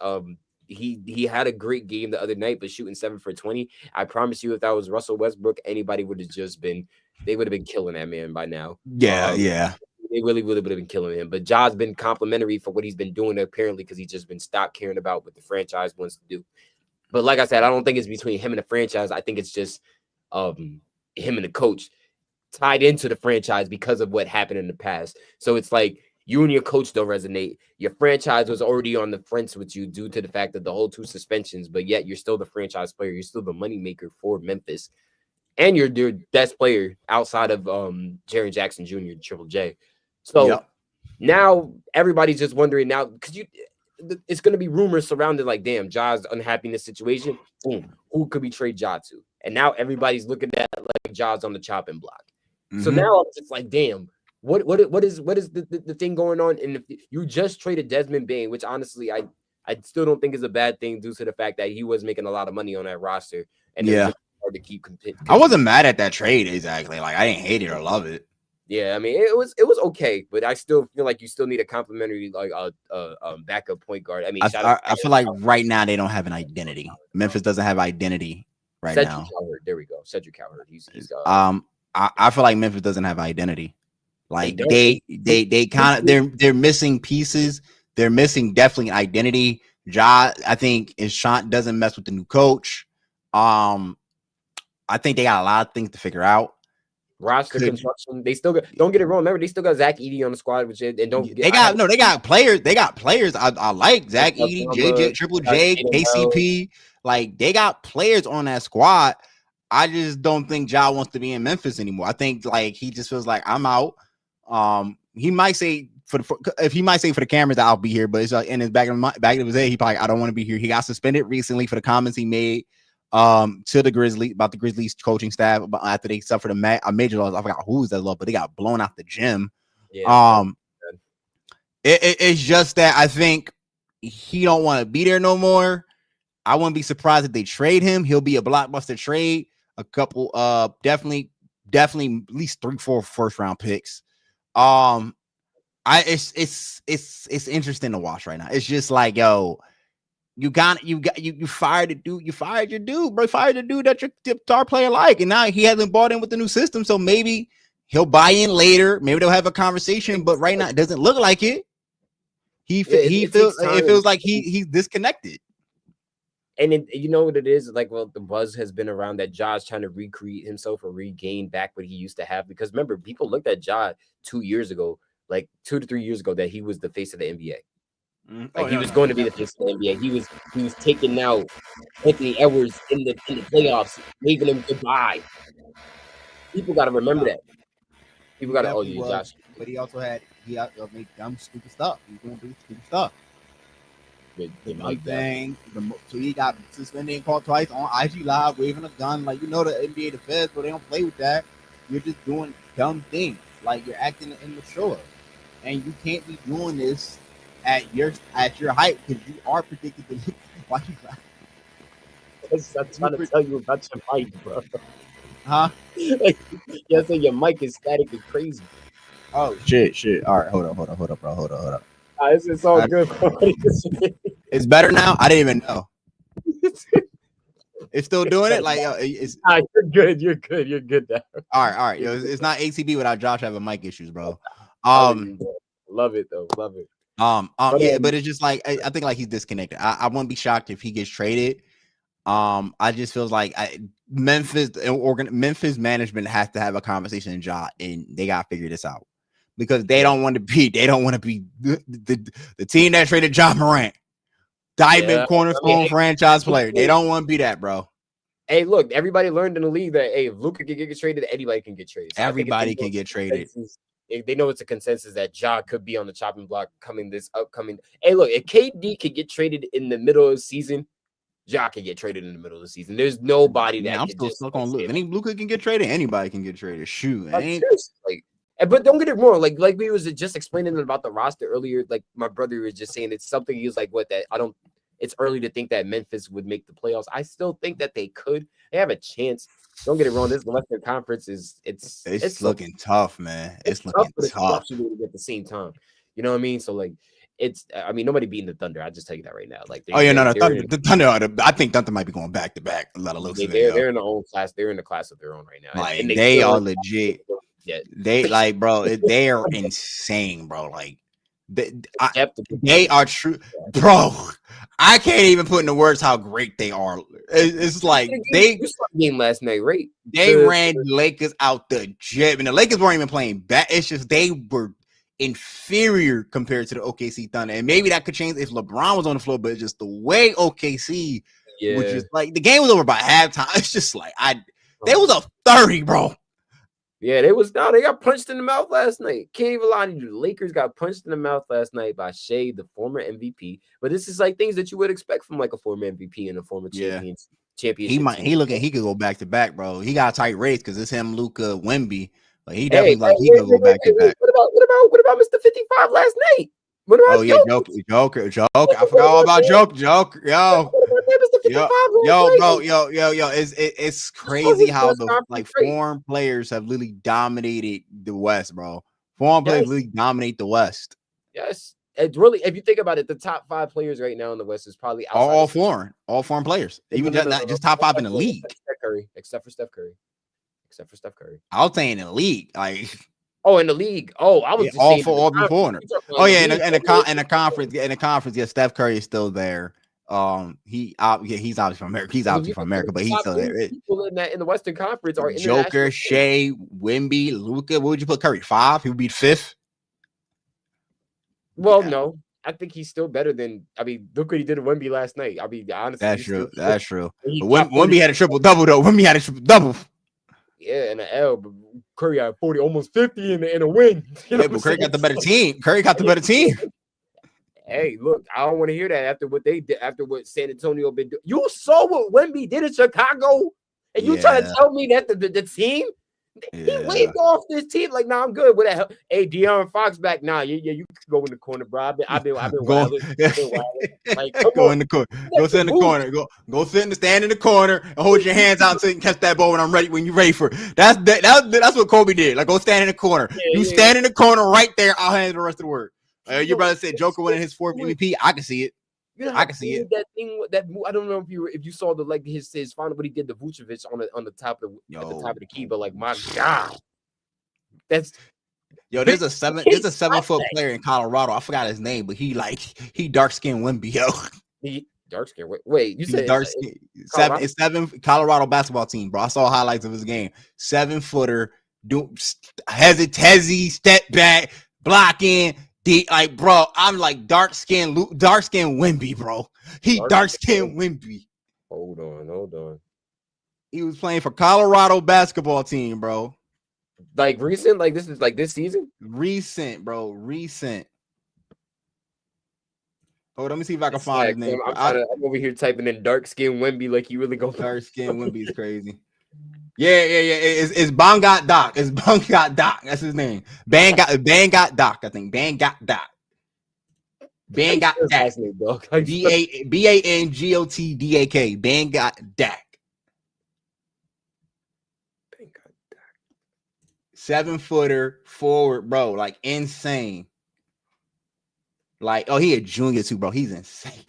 He had a great game the other night, but shooting 7 for 20. I promise you, if that was Russell Westbrook, anybody would have they would have been killing that man by now. Yeah. They really would have been killing him. But Ja's been complimentary for what he's been doing, apparently, because he's just been stopped caring about what the franchise wants to do. But like I said, I don't think it's between him and the franchise. I think it's just him and the coach tied into the franchise because of what happened in the past. So it's like, you and your coach don't resonate. Your franchise was already on the fence with you due to the fact that the whole 2 suspensions, but yet you're still the franchise player. You're still the moneymaker for Memphis. And you're their best player outside of Jaren Jackson Jr., Triple J. So now everybody's just wondering now, because it's going to be rumors surrounding like, damn, Ja's unhappy in this situation. Boom, who could we trade Ja to? And now everybody's looking at like Ja's on the chopping block. So now I'm just like, damn. What is the thing going on? And if you just traded Desmond Bane, which honestly I still don't think it's a bad thing due to the fact that he was making a lot of money on that roster, and it Yeah. was hard to keep competing. I wasn't mad at that trade exactly. Like I didn't hate it or love it. Yeah, I mean it was okay, but I still feel like you still need a complimentary like backup point guard. I mean, I feel like right now they don't have an identity. Memphis doesn't have identity right Cedric now. Cowherd, there we go. Cedric Cowherd. He's I feel like Memphis doesn't have identity. Like they kind of they're missing pieces. They're missing definitely identity. Ja, I think Shant doesn't mess with the new coach. I think they got a lot of things to figure out. Roster construction. They still got, don't get it wrong. Remember, they still got Zach Edey on the squad, which and don't get, they got players. They got players. I like Zach Edey, JJ, Triple J, KCP. Like they got players on that squad. I just don't think Ja wants to be in Memphis anymore. I think like he just feels like I'm out. He might say for the cameras that I'll be here, but it's like in his back of his head, he probably I don't want to be here. He got suspended recently for the comments he made to the Grizzlies about the Grizzlies coaching staff after they suffered a major loss. I forgot who was that loss, but they got blown out the gym. Yeah, it's just that I think he don't want to be there no more. I wouldn't be surprised if they trade him. He'll be a blockbuster trade. A couple definitely at least 3-4 first round picks. It's interesting to watch right now. It's just like, yo, you fired the dude. You fired your dude, bro. You fired the dude that your star player like, and now he hasn't bought in with the new system. So maybe he'll buy in later. Maybe they'll have a conversation. But right now, it doesn't look like it. It feels like he's disconnected. And you know what it is? Like, well, the buzz has been around that Ja's trying to recreate himself or regain back what he used to have. Because remember, people looked at Ja 2 years ago, like 2 to 3 years ago, that he was the face of the NBA. Like he was going to be the face of the NBA. He was taking out Anthony Edwards in the playoffs, waving him goodbye. People got to remember that. People got to Josh. But he also made dumb, stupid stuff. He's going to do stupid stuff. So he got suspended and caught twice on IG Live waving a gun. Like, you know, the NBA, the feds, but they don't play with that. You're just doing dumb things. Like, you're acting immature, and you can't be doing this at your height because you are predicted to. Why you? I'm trying to tell you about your mic, bro. Huh? Yeah, so your mic is static and crazy. Oh shit! All right, hold up, bro. It's all good. It's better now. I didn't even know. It's still doing it. Like it's. You're good now. All right. Yo, it's not ATB without Josh having mic issues, bro. Love it though. Love it. But it's just like I think like he's disconnected. I wouldn't be shocked if he gets traded. I just feels like Memphis management has to have a conversation in Ja, and they gotta figure this out. Because they don't want to be the team that traded Ja Morant, diamond cornerstone franchise player. They don't want to be that, bro. Hey, look, everybody learned in the league that if Luka can get traded, anybody can get traded. So everybody can get traded. They know it's a consensus that Ja could be on the chopping block coming this upcoming. Hey, look, if KD could get traded in the middle of the season, Ja can get traded in the middle of the season. There's nobody that I'm still stuck on Luka. Any Luka can get traded. Anybody can get traded. Shoot, but don't get it wrong. Like we was just explaining about the roster earlier. Like my brother was just saying, it's something he was like, "What that? It's early to think that Memphis would make the playoffs. I still think that they could. They have a chance. Don't get it wrong. This Western Conference it's looking tough, man. It's looking tough. At the same time, you know what I mean? So like, nobody beating the Thunder. I just tell you that right now. Like, the Thunder. I think Thunder might be going back to back. A lot of looks. They're in the own class. They're in the class of their own right now. Like, and they are legit. Yeah, they like, bro. They are insane, bro. Like, they are true, bro. I can't even put into words how great they are. It's like you saw the game last night, right? They ran Lakers out the gym, and the Lakers weren't even playing bad. It's just they were inferior compared to the OKC Thunder, and maybe that could change if LeBron was on the floor. But it's just the way OKC, which is like the game was over by halftime. It's just like they was up 30, bro. Yeah, they got punched in the mouth last night. Can't even lie to you. The Lakers got punched in the mouth last night by Shea, the former MVP. But this is like things that you would expect from like a former MVP and a former championship. He could go back to back, bro. He got a tight race because it's him, Luka, Wemby. Like he definitely he could go back to back. What about Mr. 55 last night? Oh yeah, Joker. I forgot all about Joker. Yo. It's crazy how the like foreign players have literally dominated the West, bro. Foreign players literally dominate the West. Yes, it really. If you think about it, the top 5 players right now in the West is probably all foreign players. Even not just top 5 in the league, except for Steph Curry. I was saying in the league, like. Oh, in the league. Oh, I was just all saying for all foreigners. Oh yeah, in the conference, yeah, Steph Curry is still there. He's obviously from America. But he's still there. People in the Western Conference are Joker, Shea, Wemby, Luka. What would you put Curry? 5? He would be 5th. Well, no, I think he's still better than. I mean, look what he did to Wemby last night. I mean, honestly, that's true. But Wemby had a triple double though. Wemby had a triple double. Yeah, in the L, but Curry had 40, almost 50 in a win. But Curry got the better team. Hey, look, I don't want to hear that after what they did, after what San Antonio been doing. You saw what Wemby did in Chicago, and you trying to tell me that the team he waved off this team like, nah, I'm good with that. Hey, De'Aaron Fox back now. Yeah, you can go in the corner, bro. I've been wilding. Like, go in the corner. Go sit in the corner. Go stand in the corner and hold your hands out so you can catch that ball when you're ready for it. That's what Kobe did. Like, go stand in the corner. Stand in the corner right there. I'll handle the rest of the work. Your brother said Joker winning his 4th MVP. I can see it. I can see it. That thing, I don't know if you saw his final, what he did to Vucevic on the top of the key, but like, my God, there's a 7-foot player in Colorado. I forgot his name, but he dark skinned Wemby, yo. He dark skin. Wait, you said dark skin? It's 7 Colorado basketball team, bro. I saw highlights of his game. 7-footer, do hezzy, step back, blocking. Like, bro, I'm like dark skin Wemby, bro. He dark skin Wemby. Hold on. He was playing for Colorado basketball team, bro. Like recent, like this is like this season. Recent, bro. Oh, let me see if I can find his name. I'm over here typing in dark skin Wemby, like you really go dark skin Wemby is crazy. Yeah. It's Bangat Doc. It's Bangat Doc. That's his name. Bangat Doc. I think Bangat Doc. Bangat Doc. BANGOTDAK. Bangat Doc. 7-footer forward, bro. Like, insane. Like, he a junior too, bro. He's insane.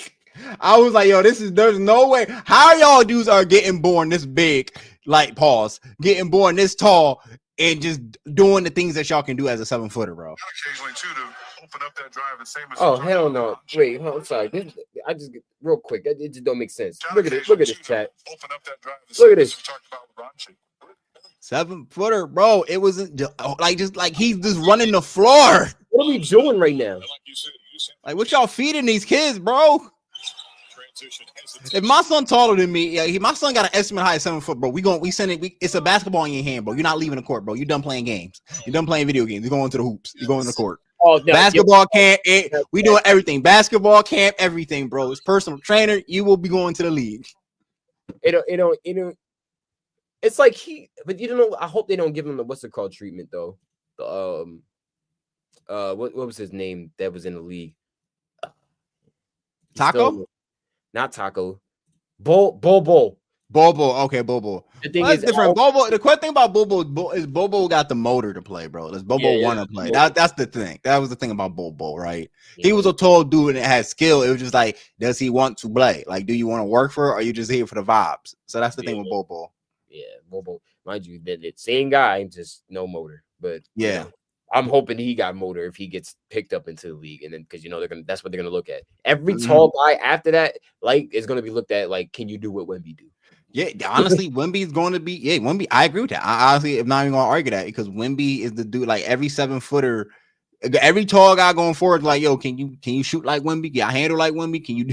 I was like, yo, there's no way. How y'all dudes are getting born this big, like, getting born this tall and just doing the things that y'all can do as a 7-footer, bro. Occasionally, too, to open up that drive and same as hell no. Wait, I'm sorry. I just get real quick. It just don't make sense. Look at this chat. Open up that drive. Look at this. 7-footer, bro. It wasn't just like he's just running the floor. What are we doing right now? Like, what y'all feeding these kids, bro? If my son taller than me, my son got an estimate high 7 foot, bro. We send it. It's a basketball in your hand, bro. You're not leaving the court, bro. You're done playing games. You're done playing video games. You're going to the hoops. You're going to the court. Oh, no, basketball camp. We doing everything. Basketball camp, everything, bro. It's personal trainer. You will be going to the league. It's like but you don't know. I hope they don't give him the what's it called treatment though. What was his name that was in the league? Taco? Not Taco. Bobo. Okay, Bobo. The thing is different. Bobo. The quick thing about Bobo is Bobo got the motor to play, bro. Does Bobo want to play? That's the thing. That was the thing about Bobo, right? Yeah. He was a tall dude and it had skill. It was just like, does he want to play? Like, do you want to work for it, or are you just here for the vibes? So that's the thing with Bobo. Yeah, Bobo. Mind you, the same guy, just no motor. But yeah. I'm hoping he got motor if he gets picked up into the league, and then because that's what they're gonna look at. Every tall guy after that, like, is gonna be looked at like, can you do what Wemby do? Yeah, honestly, Wemby is going to be. Yeah, Wemby. I agree with that. I honestly am not even gonna argue that because Wemby is the dude. Like, every 7-footer, every tall guy going forward, like, yo, can you shoot like Wemby? Can you handle like Wemby? Can you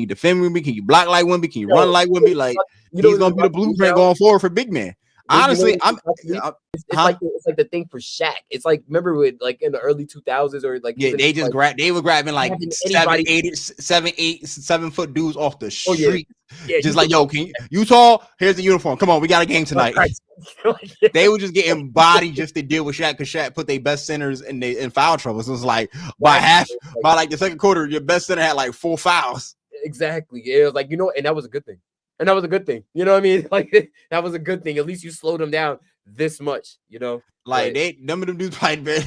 defend Wemby? Can you block like Wemby? Can you run like Wemby? Like, he's gonna be the blueprint going forward for big man. Honestly, it's like the thing for Shaq. It's like, remember with like in the early 2000s or like, they were grabbing like 7-foot dudes off the street. Yeah, just like, yo, can you tall? Here's the uniform. Come on, we got a game tonight. They were just getting bodied just to deal with Shaq because Shaq put their best centers in foul trouble. So it's like by the second quarter, your best center had like 4 fouls. Exactly. It was like, and that was a good thing. You know what I mean? Like that was a good thing. At least you slowed them down this much, Like them dudes probably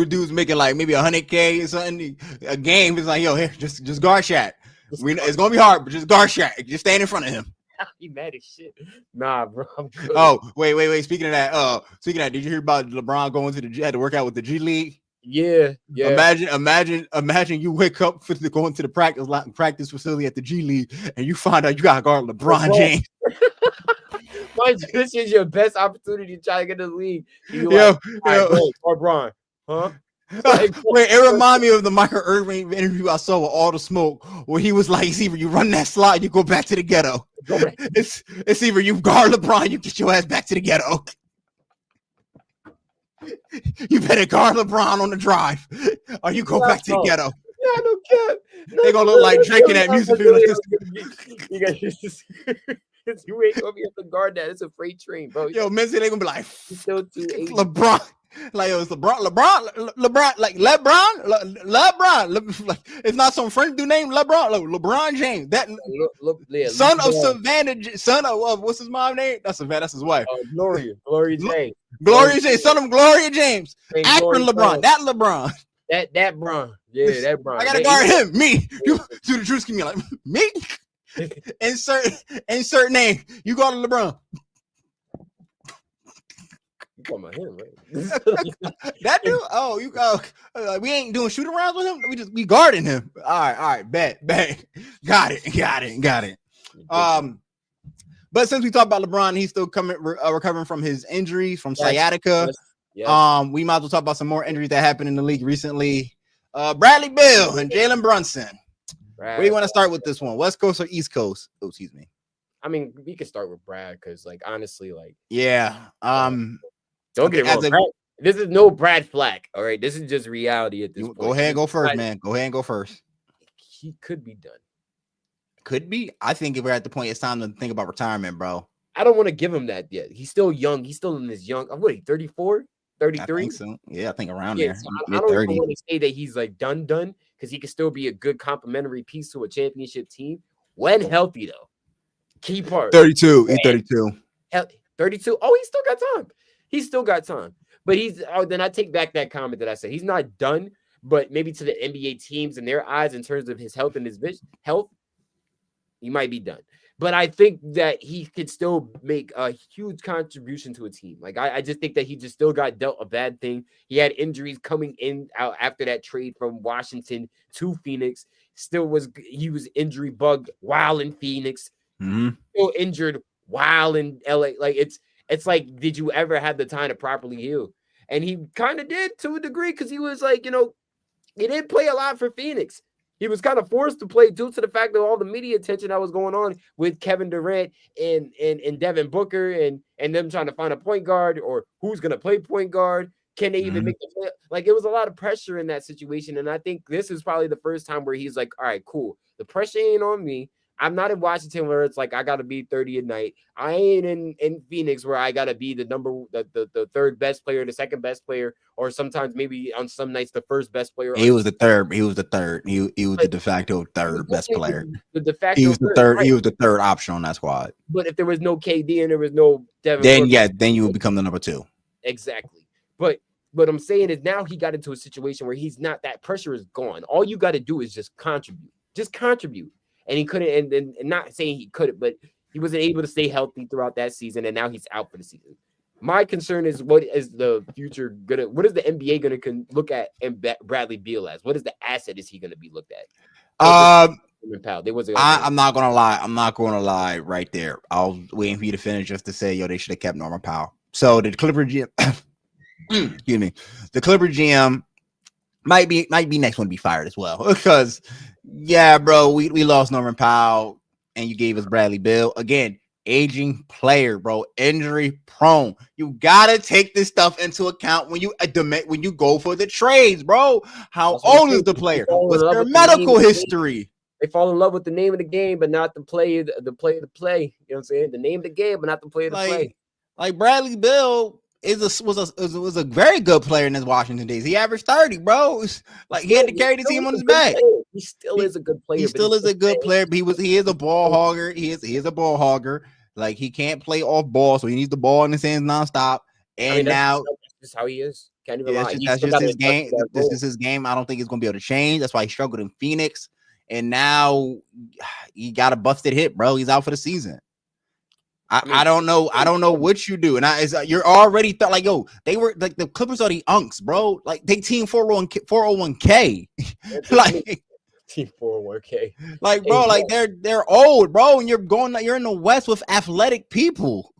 dudes making like maybe $100K or something a game. It's like, yo, here, just guard Shaq. It's gonna be hard, but just guard Shaq. Just stand in front of him. He mad as shit. Nah, bro. Oh, wait. Speaking of that, did you hear about LeBron going had to work out with the G League? Yeah. Imagine you wake up for going to the practice facility at the G League and you find out you gotta guard LeBron James. Mind you, this is your best opportunity to try to get in the league. LeBron, huh? Wait, it remind me of the Michael Irvin interview I saw with All the Smoke, where he was like, "It's either you run that slide, you go back to the ghetto. It's either you guard LeBron, you get your ass back to the ghetto. You better guard LeBron on the drive, or you go back to the ghetto." Yeah, no cap. They gonna look like drinking that music video. You you ain't gonna be able to guard that. It's a freight train, bro. Yo, Messi, they gonna be like, still LeBron. Like, yo, it's LeBron, like LeBron. Like, it's not some French dude named LeBron. LeBron James. That son of Savannah, son of what's his mom's name? That's Savannah. That's his wife. Gloria James. Gloria James, son of Gloria James. Actor LeBron. That LeBron. That Bron. Yeah, that Bron. I gotta guard him. Me. You to the truth, give me like me. Insert name. You go to LeBron. Come on, him, right? That dude. Oh, you go. We ain't doing shoot arounds with him. We guarding him. All right. Bet. Got it. But since we talked about LeBron, he's still recovering from his injuries from sciatica. Yes. We might as well talk about some more injuries that happened in the league recently. Bradley Beal and Jalen Brunson. Where do you want to start with this one? West Coast or East Coast? Oh, excuse me. I mean, we can start with Brad because, like, honestly, like, yeah. Don't get it wrong. This is no Brad Flack. All right, this is just reality at this point. Go ahead, go first, man. Go ahead and go first. He could be done. Could be. I think if we're at the point, it's time to think about retirement, bro. I don't want to give him that yet. He's still young. He's still in his young. What? 34, 33. I think so. Yeah, I think around there. So I don't even want to say that he's like done because he can still be a good complementary piece to a championship team when healthy, though. Key part. 32. He's 32. 32. Oh, he's still got time. But then I take back that comment that I said. He's not done, but maybe to the NBA teams and their eyes in terms of his health and his health, he might be done. But I think that he could still make a huge contribution to a team. Like, I just think that he just still got dealt a bad thing. He had injuries coming out after that trade from Washington to Phoenix. He was injury bugged while in Phoenix. Mm-hmm. Still injured while in LA. Like, it's like, did you ever have the time to properly heal? And he kind of did to a degree because he was like, he didn't play a lot for Phoenix. He was kind of forced to play due to the fact that all the media attention that was going on with Kevin Durant and Devin Booker and them trying to find a point guard or who's going to play point guard. Can they even make the play? Like, it was a lot of pressure in that situation. And I think this is probably the first time where he's like, all right, cool. The pressure ain't on me. I'm not in Washington where it's like I got to be 30 a night. I ain't in Phoenix where I got to be the third best player, the second best player, or sometimes maybe on some nights the first best player. He was the third. He was the de facto third best player. The de facto he was the third. Right. He was the third option on that squad. But if there was no KD and there was no Devin, then you would become the number 2. Exactly. But what I'm saying is now he got into a situation where he's not. That pressure is gone. All you got to do is just contribute. Just contribute. And he couldn't, and not saying he couldn't, but he wasn't able to stay healthy throughout that season, and now he's out for the season. My concern is what is the future what is the NBA gonna look at and Bradley Beal as? What is the asset is he gonna be looked at? I'm not gonna lie right there. I was waiting for you to finish just to say, yo, they should have kept Norman Powell. So the Clipper GM, excuse me, the Clipper GM might be next one to be fired as well because. Yeah, bro, we lost Norman Powell, and you gave us Bradley Beal. Again, aging player, bro, injury prone. You gotta take this stuff into account when you go for the trades, bro. How old is the player? What's their medical history? They fall in love with the name of the game, but not the play. The play. You know what I'm saying? The name of the game, but not the play of the play. Like Bradley Beal was a very good player in his Washington days. He averaged 30, bro. Like he had to carry the team on his back. He still is a good player. He still is a good player, but he is a ball hogger. He is a ball hogger. Like he can't play off ball, so he needs the ball in his hands nonstop. And now that's just how he is. Can't even lie. that's just his game. This is his game. I don't think it's gonna be able to change. That's why he struggled in Phoenix, and now he got a busted hip, bro. He's out for the season. I don't know. I don't know what you do. And you're already thought like, yo, they were like the Clippers are the unks, bro. Like they team 401k. Like team 401k. Like, bro, like they're old, bro. And you're in the West with athletic people.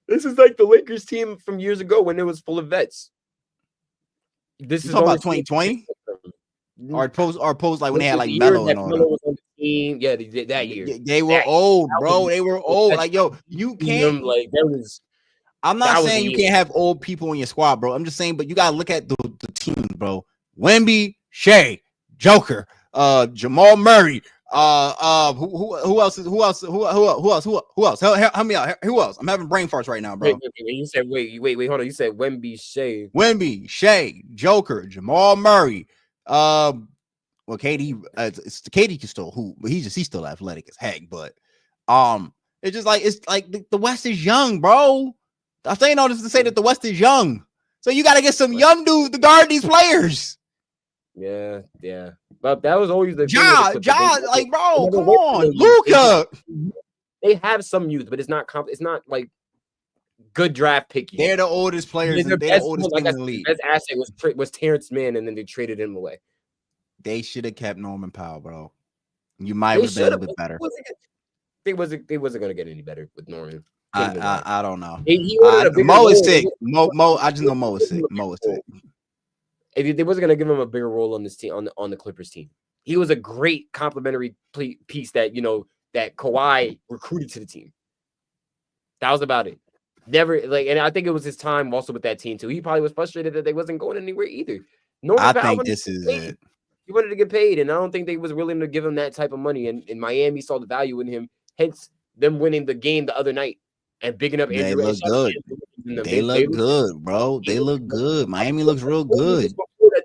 This is like the Lakers team from years ago when it was full of vets. This is about 2020. Or post like when they had like Melo and all that. Yeah, that year. They were old, bro. They were old. Like, yo, you can't. Like, that was. I'm not saying you can't have old people in your squad, bro. I'm just saying, but you gotta look at the team, bro. Wemby, Shea, Joker, Jamal Murray. Who else? Help me out. Who else? I'm having brain farts right now, bro. Wait, you said wait, hold on. You said Wemby, Shea, Joker, Jamal Murray. Well, KD can still hoop, but he's still athletic as heck. But it's just like the West is young, bro. I'm saying all this to say that the West is young, so you got to get some young dudes to guard these players. Yeah, but that was always the like, bro, come on, Luka. They have some youth, but it's not like good draft pick. They're the oldest players. They're the oldest in the league. The best asset was Terrence Mann, and then they traded him away. They should have kept Norman Powell, bro. You might have been a little bit better. They wasn't going to get any better with Norman. I don't know. Mo is sick. I just know Mo is sick. Mo is sick. They wasn't going to give him a bigger role on this team on the Clippers team. He was a great complimentary piece that that Kawhi recruited to the team. That was about it. Never and I think it was his time also with that team too. He probably was frustrated that they wasn't going anywhere either. I think this is it. He wanted to get paid, and I don't think they was willing to give him that type of money. And Miami saw the value in him, hence them winning the game the other night and bigging up. They look good. They look good, bro. They look good. Miami looks real good.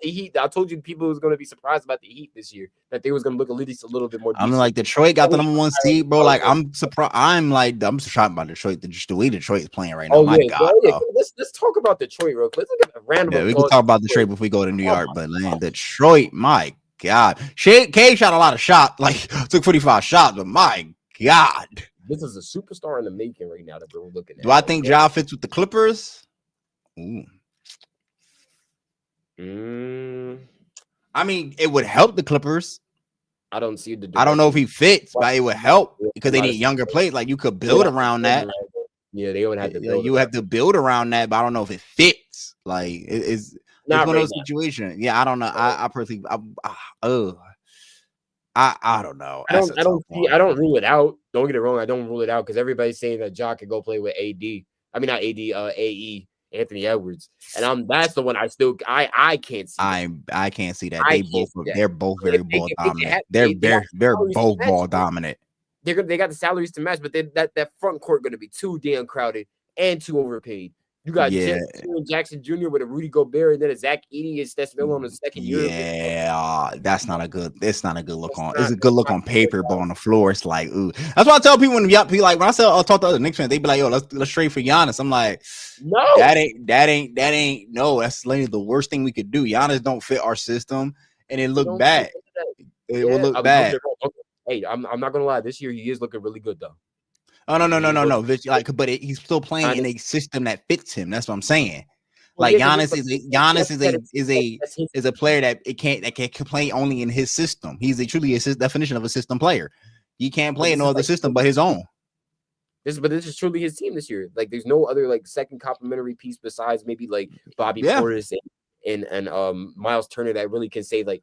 The Heat, I told you people was going to be surprised about the Heat this year, that they was going to look at least a little bit more decent. I'm like, Detroit got the number one seed, bro. Like, I'm surprised. I'm shocked by Detroit. The way Detroit is playing right now. Oh, my God, bro. Let's talk about Detroit real quick. Let's look at a random. Yeah, we can talk about Detroit before we go to New York, but man, Detroit, my God. K shot a lot of shots, like took 45 shots, but my God. This is a superstar in the making right now that we're looking at. Do I think Ja fits with the Clippers? Ooh. I mean, it would help the Clippers. I don't see the. I don't know if he fits, but it would help because they need younger players. Like you could build around that. Yeah, they would have to. You have to build around that, but I don't know if it fits. Like it's one of those situations. Yeah, I don't know. I personally, I don't know. I don't rule it out. Don't get it wrong. I don't rule it out because everybody's saying that Ja could go play with AD. I mean, not AD. AE. Anthony Edwards, and that's the one I can't see. I can't see that. They're both very ball dominant. They're both ball dominant. They got the salaries to match, but that front court going to be too damn crowded and too overpaid. You got Jackson Jr. with a Rudy Gobert, and then a Zach Edey and Stetsville on the second year. Yeah, that's not a good. It's not a good look on. It's a good look on paper, but on the floor, it's like, ooh. That's why I tell people when I talk to other Knicks fans, they be like, "Yo, let's trade for Giannis." I'm like, no, that ain't. No, that's literally the worst thing we could do. Giannis don't fit our system, and it look bad. It will look bad. Hey, I'm not gonna lie. This year he is looking really good though. Oh no. But he's still playing in a system that fits him. That's what I'm saying. Like Giannis is a player that can play only in his system. He's truly his definition of a system player. He can't play in no other system but his own. This is truly his team this year. Like there's no other like second complementary piece besides maybe like Bobby Portis and Miles Turner that really can say like.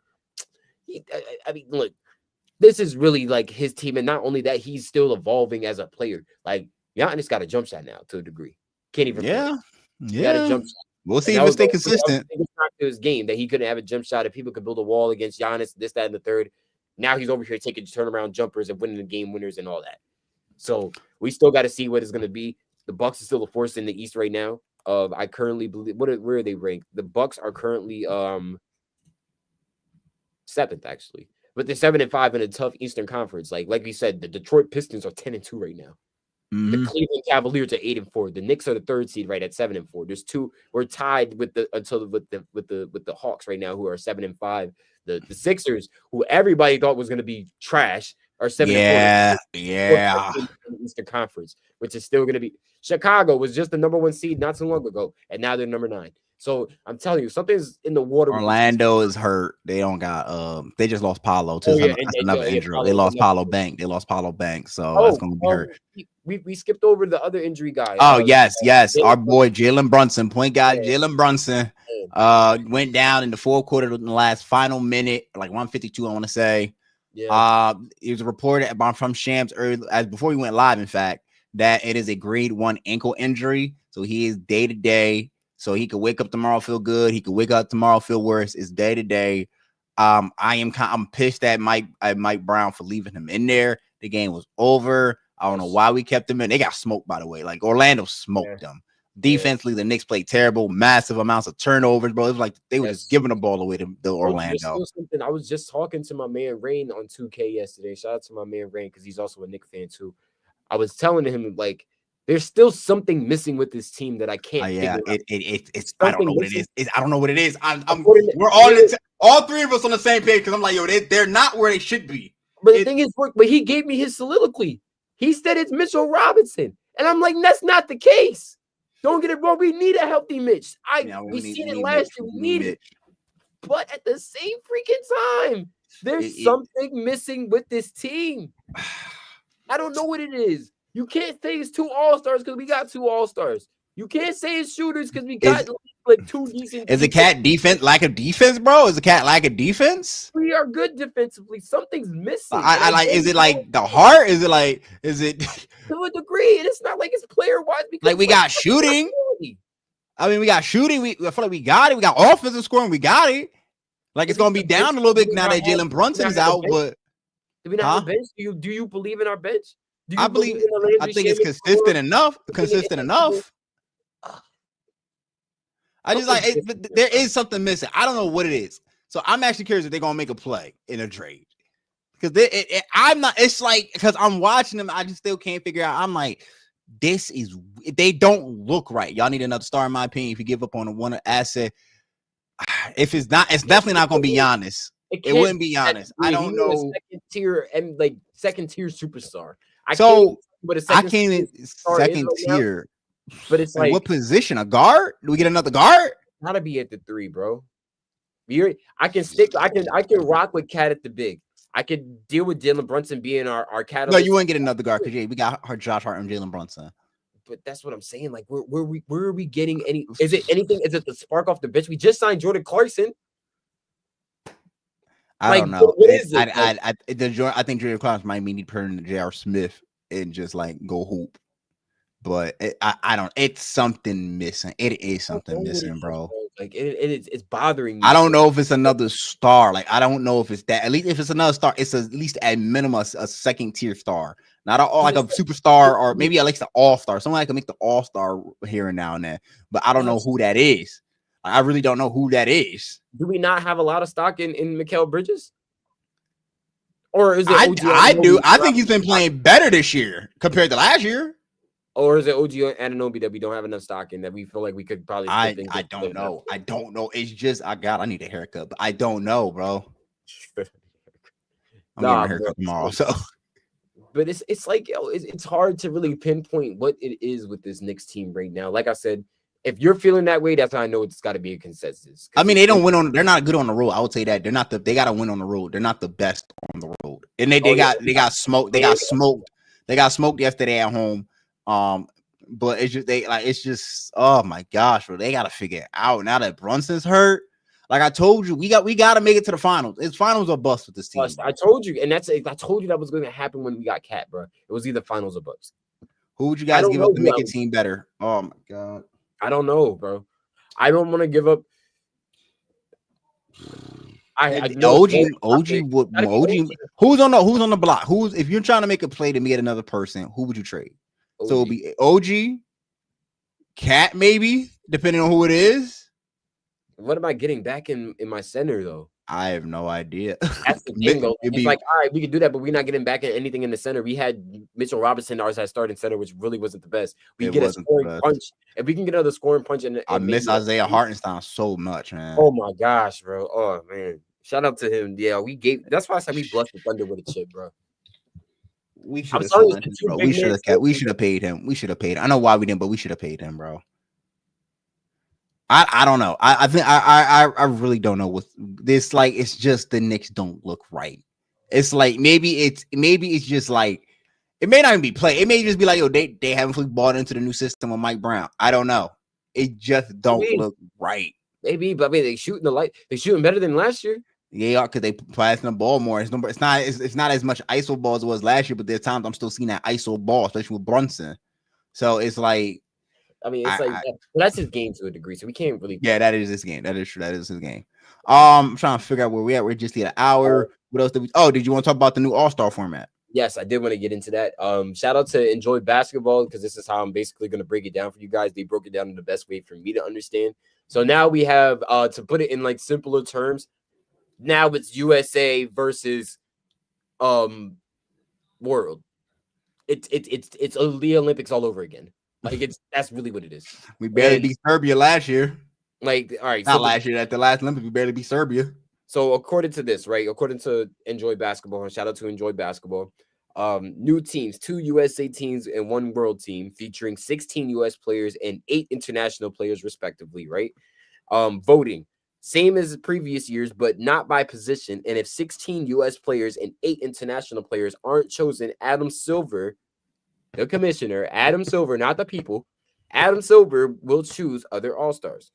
I mean, look. This is really like his team, and not only that, he's still evolving as a player. Like Giannis got a jump shot now to a degree. Can't even. Yeah. Got a jump shot. We'll see if it stay consistent. It's not to his game that he couldn't have a jump shot. If people could build a wall against Giannis, this, that, and the third. Now he's over here taking turnaround jumpers and winning the game winners and all that. So we still got to see what it's going to be. The Bucks are still the force in the East right now. I currently believe where are they ranked? The Bucks are currently 7th actually, but they're 7-5 in a tough Eastern Conference. Like we said, the Detroit Pistons are 10-2 right now. The Cleveland Cavaliers are 8-4. The Knicks are the 3rd seed, right at 7-4. There's 2. We're tied with the Hawks right now, who are 7-5. The Sixers, who everybody thought was going to be trash, are 7-4. Yeah. In the Eastern Conference, which is still going to be. Chicago was just the number 1 seed not so long ago, and now they're number 9. So I'm telling you, something's in the water. Orlando is hurt. They don't got they just lost Paolo too. That's another injury. They lost Paolo Bank. So that's gonna be hurt. We skipped over the other injury guy. Yes. Our boy Jalen Brunson, point guard Jalen Brunson, went down in the 4th quarter in the last final minute, like 152, I want to say. Yeah. It was reported from Shams before we went live, in fact, that it is a grade 1 ankle injury. So he is day to day. So he could wake up tomorrow, feel good. He could wake up tomorrow, feel worse. It's day to day. I'm pissed at Mike Brown for leaving him in there. The game was over. I don't know why we kept him in. They got smoked, by the way. Like Orlando smoked them. Defensively, the Knicks played terrible, massive amounts of turnovers, bro. It was like they were just giving the ball away to Orlando. I was just talking to my man Rain on 2K yesterday. Shout out to my man Rain because he's also a Knicks fan too. I was telling him like, there's still something missing with this team that I can't figure out. It's I don't know what it is. I don't know what it is. We're all 3 of us on the same page because I'm like, yo, they're not where they should be. But the thing is, but he gave me his soliloquy. He said it's Mitchell Robinson, and I'm like, that's not the case. Don't get it wrong. We need a healthy Mitch. We seen it last year. We need it, but at the same freaking time, there's something missing with this team. I don't know what it is. You can't say it's 2 all-stars because we got 2 all-stars. You can't say it's shooters because we got like 2 decent. Is it Cat defense lack of defense, bro? Is it Cat lack of defense? We are good defensively. Something's missing. I like. Is it like the heart? Is it to a degree? And it's not like it's player-wise. Like we got shooting. I mean, we got shooting. I feel like we got it. We got offensive scoring. We got it. Like it's gonna be down a little bit now that Jalen Brunson's out. But do we not have a bench? Do you believe in our bench? I believe. I think it's consistent enough. I just like it, there is something missing. I don't know what it is. So I'm actually curious if they're gonna make a play in a trade because I'm not. It's like because I'm watching them, I just still can't figure out. I'm like, they don't look right. Y'all need another star in my opinion. If you give up on one asset, if it's not, it's definitely not gonna be Giannis. It wouldn't be Giannis. I don't know. Second tier superstar. I can't even second tier. But it's like what position? A guard? Do we get another guard? Gotta be at the 3, bro. I can rock with Cat at the big. I could deal with Jalen Brunson being our catalyst. No, you wouldn't get another guard because we got Josh Hart and Jalen Brunson. But that's what I'm saying. Like, where are we getting any? Is it anything? Is it the spark off the bench? We just signed Jordan Clarkson. I don't know. What is it? I think Jordan Clarkson might need to turn to J.R. Smith and just like go hoop. But I don't. It's something missing. It is something missing, bro. Like it's bothering me. I don't know if it's another star. Like I don't know if it's that. At least if it's another star, it's at least at minimum a second tier star, not like a superstar or maybe at least an all star. Someone that can make the all star here and now and then. But I don't know who that is. I really don't know who that is. Do we not have a lot of stock in Mikal Bridges? Or is it? I do. I think he's been playing better this year compared to last year. Or is it OG Anunoby that we don't have enough stock in that we feel like we could probably? I don't know. I don't know. It's just I need a haircut, but I don't know, bro. I'm getting a haircut tomorrow, so. But it's like it's hard to really pinpoint what it is with this Knicks team right now. Like I said, if you're feeling that way, that's how I know it's got to be a consensus. I mean, they don't win on. They're not good on the road. I would say that they're not they got to win on the road. They're not the best on the road, and they got smoked. They got smoked. They got smoked yesterday at home. But it's just oh my gosh, bro. They got to figure it out now that Brunson's hurt. Like I told you, we got to make it to the finals. It's finals or bust with this team. I told you, and I told you that was going to happen when we got Cat, bro. It was either finals or bust. Who would you guys give up to make a team better? Oh my god. I don't know, bro. I don't want to give up. OG. Who's on the block? If you're trying to make a play to meet another person, who would you trade? OG. So it'll be OG, Cat, maybe, depending on who it is. What am I getting back in my center though? I have no idea. That's the thing though. It's like, all right, we could do that, but we're not getting back in anything in the center. We had Mitchell Robinson ours as starting center, which really wasn't the best. We get a scoring punch. If we can get another scoring punch, and I miss Isaiah Hartenstein so much, man. Oh my gosh, bro. Oh man, shout out to him. Yeah, we gave. That's why I said we blessed the Thunder with a chip, bro. We should have. We should have. We should have paid him. We should have paid him. I know why we didn't, but we should have paid him, bro. I don't know. I think I really don't know what this like. It's just the Knicks don't look right. It's like maybe it's just like it may not even be play. It may just be like, yo, they haven't fully bought into the new system with Mike Brown. I don't know. It just don't look right. Maybe, but I mean, they shooting better than last year. Yeah, because they passing the ball more. It's not as much ISO ball as it was last year, but there's times I'm still seeing that ISO ball, especially with Brunson. So it's like, I mean, it's that's his game to a degree, so we can't really. Yeah, that is his game. That is true. That is his game. I'm trying to figure out where we at. We're just at an hour. What else did we? Oh, did you want to talk about the new All-Star format? Yes, I did want to get into that. Shout out to Enjoy Basketball because this is how I'm basically going to break it down for you guys. They broke it down in the best way for me to understand. So now we have to put it in like simpler terms. Now it's USA versus world. It's the Olympics all over again. Like that's really what it is. We barely beat Serbia last year. Like, all right, not last year. At the last Olympics, we barely beat Serbia. So according to this, right? According to Enjoy Basketball, and shout out to Enjoy Basketball. New teams, 2 USA teams and 1 world team, featuring 16 US players and 8 international players, respectively, right? Voting. Same as the previous years, but not by position. And if 16 US players and 8 international players aren't chosen, Adam Silver, the commissioner, Adam Silver, not the people, Adam Silver will choose other All-Stars.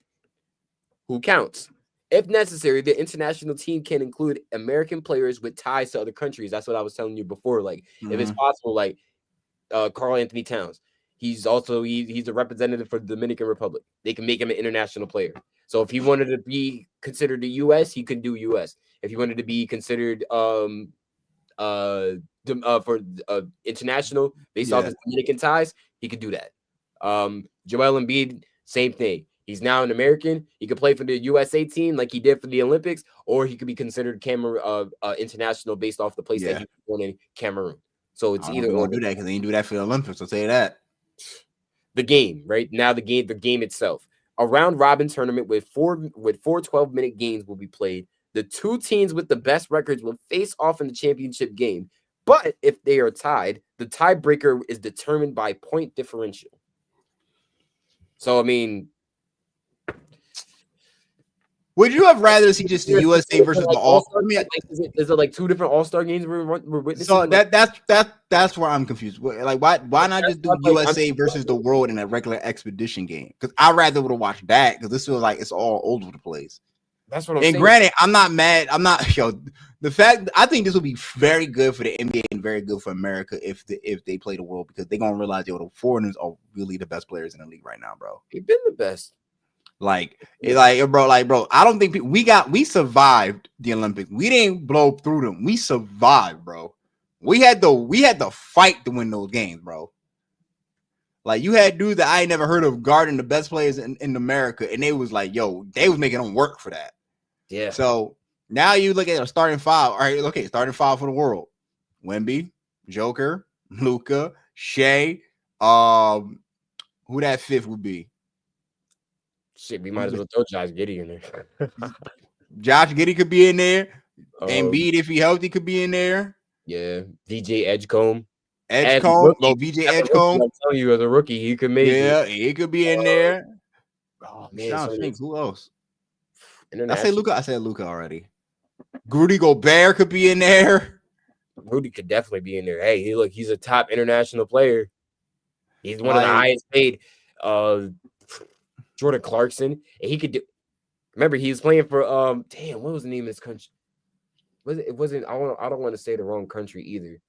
Who counts? If necessary, the international team can include American players with ties to other countries. That's what I was telling you before. Like, if it's possible, like Karl Anthony Towns, he's a representative for the Dominican Republic. They can make him an international player. So if he wanted to be considered the U.S., he can do U.S. If he wanted to be considered for international based off his Dominican ties, he could do that. Joel Embiid, same thing. He's now an American. He could play for the USA team like he did for the Olympics, or he could be considered international based off the place that he was born in, Cameroon. So it's either or. Do that because they didn't do that for the Olympics. I'll tell you that. The game, right now, the game itself, a round robin tournament with four 12-minute games will be played. The 2 teams with the best records will face off in the championship game. But if they are tied, the tiebreaker is determined by point differential. So I mean, would you have rather see just the USA versus the All-Star? Is it like 2 different All-Star games we're witnessing? So that's where I'm confused. Like, why not just do USA versus the world in a regular expedition game? Because I'd rather would have watched that because this feels like it's all over the place. That's what I'm saying. And granted, I'm not mad. I'm not the fact I think this will be very good for the NBA and very good for America if they play the world because they're gonna realize the foreigners are really the best players in the league right now, bro. They've been the best. Bro, I don't think we survived the Olympics. We didn't blow through them. We survived, bro. We had to fight to win those games, bro. Like you had dudes that I ain't never heard of guarding the best players in America, and they was like, yo, they was making them work for that. Yeah. So now you look at a starting 5. All right, okay, starting 5 for the world: Wemby, Joker, Luka, Shea. Who that 5th would be? Shit, we might as well throw Josh Giddey in there. Josh Giddey could be in there. Embiid, if he healthy, could be in there. Yeah, VJ Edgecombe. VJ Edgecombe. I'm telling you, as a rookie, he could make it. Yeah, he could be in there. Oh man, Who else? I said Luka already. Rudy Gobert could be in there. Rudy could definitely be in there. Hey, he's a top international player. He's one of the highest paid. Jordan Clarkson, and he could do. Remember, he was playing for what was the name of this country? It wasn't. I don't want to say the wrong country either.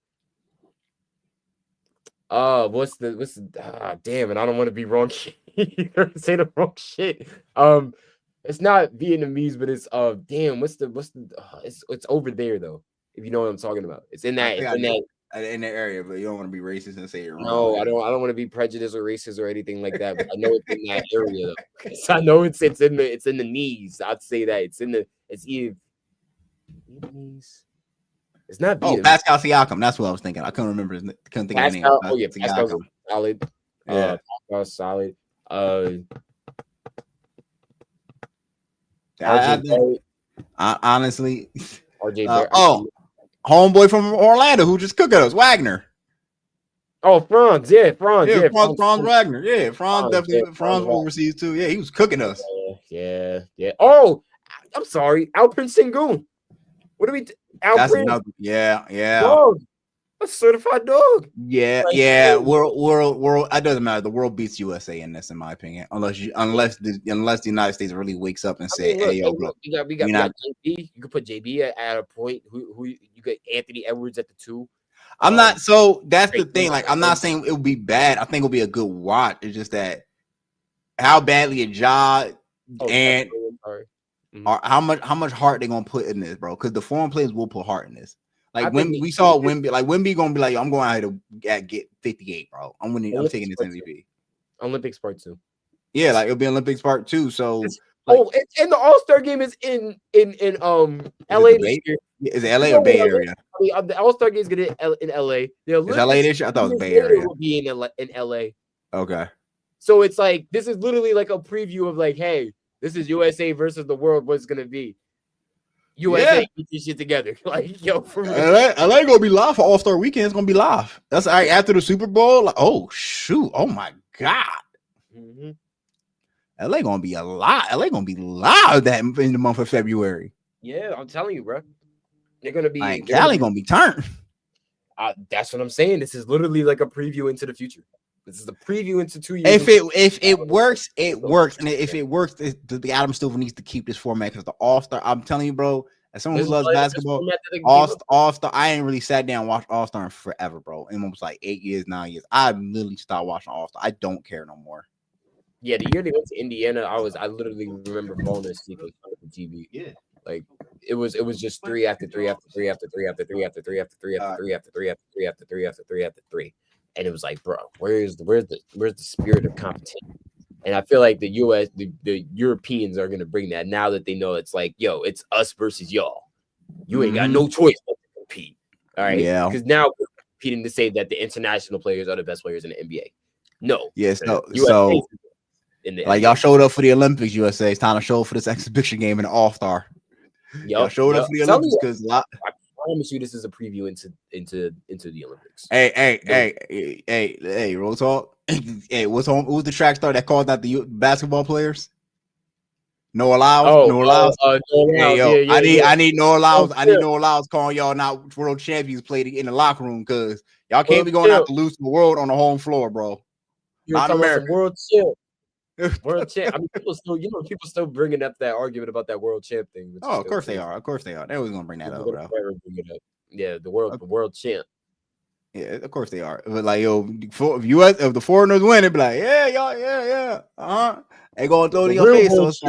What's the damn it, I don't want to be wrong. Say the wrong shit. It's not Vietnamese, but it's it's over there though. If you know what I'm talking about. It's in that in the area, but you don't want to be racist and say it wrong. No, I don't want to be prejudiced or racist or anything like that. But I know it's in that area though. So I know it's in the knees. I'd say that it's either knees. It's not Oh, Vietnamese. Pascal Siakam. That's what I was thinking. I couldn't remember. Couldn't think of his name. Oh yeah, Pascal's solid. Yeah. Pascal's solid. Honestly, RJ Barrett. homeboy from Orlando who just cooked us, Wagner. Oh, Franz, Franz Wagner. Yeah, Franz definitely. Franz overseas too. Yeah, he was cooking us. Yeah. Oh, I'm sorry, Alprin Sengun. What do we? That's Alprin. another. Yeah. Dog. A certified dog. Yeah. World. It doesn't matter. The world beats USA in this, in my opinion. Unless the United States really wakes up and say, "Hey, yo, bro, we got JB. You could put JB at a point. Who you got Anthony Edwards at the 2. I'm not. So that's the thing. Like, I'm not saying it would be bad. I think it'll be a good watch. It's just that how badly a job and how much heart they're gonna put in this, bro. Because the foreign players will put heart in this. Like when we saw Wemby, Wemby gonna be like, yo, I'm going out here to get 58, bro. I'm taking this MVP. Olympics part 2. Yeah, like it'll be Olympics part 2. So and the All-Star game is in LA this year. Is it LA or Bay Area? The All-Star game is gonna be in LA. The Olympics, is LA this year? I thought it was Bay Area. Will be in LA. Okay. So it's like this is literally like a preview of like, hey, this is USA versus the world. What's gonna be? USA, get this shit together. Like, yo, for real. LA gonna be live for All-Star Weekend. It's gonna be live. That's all right after the Super Bowl. Like, oh shoot! Oh my god! Mm-hmm. LA gonna be a lot. LA gonna be live that in the month of February. Yeah, I'm telling you, bro. They're gonna be. Cali gonna be turned. That's what I'm saying. This is literally like a preview into the future. This is the preview into 2 years. If it works, it works. And if it works, the Adam Silver needs to keep this format because the All-Star, I'm telling you, bro, as someone who loves basketball, All-Star, I ain't really sat down and watched All-Star in forever, bro. In almost like 8 years, 9 years. I literally stopped watching All-Star. I don't care no more. Yeah, the year they went to Indiana, I literally remember falling asleep on the TV. Yeah. Like it was just 3 after 3 after 3 after 3 after 3 after 3 after 3 after 3 after 3 after 3 after 3 after 3 after 3. And it was like, bro, where's the spirit of competition? And I feel like the Europeans are gonna bring that now that they know it's like, yo, it's us versus y'all. You ain't got no choice but to compete. All right. Yeah. Because now we're competing to say that the international players are the best players in the NBA. No. Yes. No. USA like y'all showed up for the Olympics, USA. It's time to show up for this exhibition game in the All-Star. Y'all showed up for the Olympics because I promise you, this is a preview into the Olympics. Hey, real talk. Hey, who's the track star that called out the basketball players? Noah Lyles. Noah Lyles. Hey, yo, I need Noah Lyles. I need Noah Lyles calling y'all not world champions played in the locker room because y'all can't be going out to lose the world on the home floor, bro. You're not America. World champ. World champ. I mean, people still bringing up that argument about that world champ thing. Oh, of course they are. Of course they are. They always gonna bring that up, bro. Yeah, the world champ. Yeah, of course they are. But like, yo, if the foreigners win, it be like, yeah, y'all, yeah. They gonna throw it in your face. So it's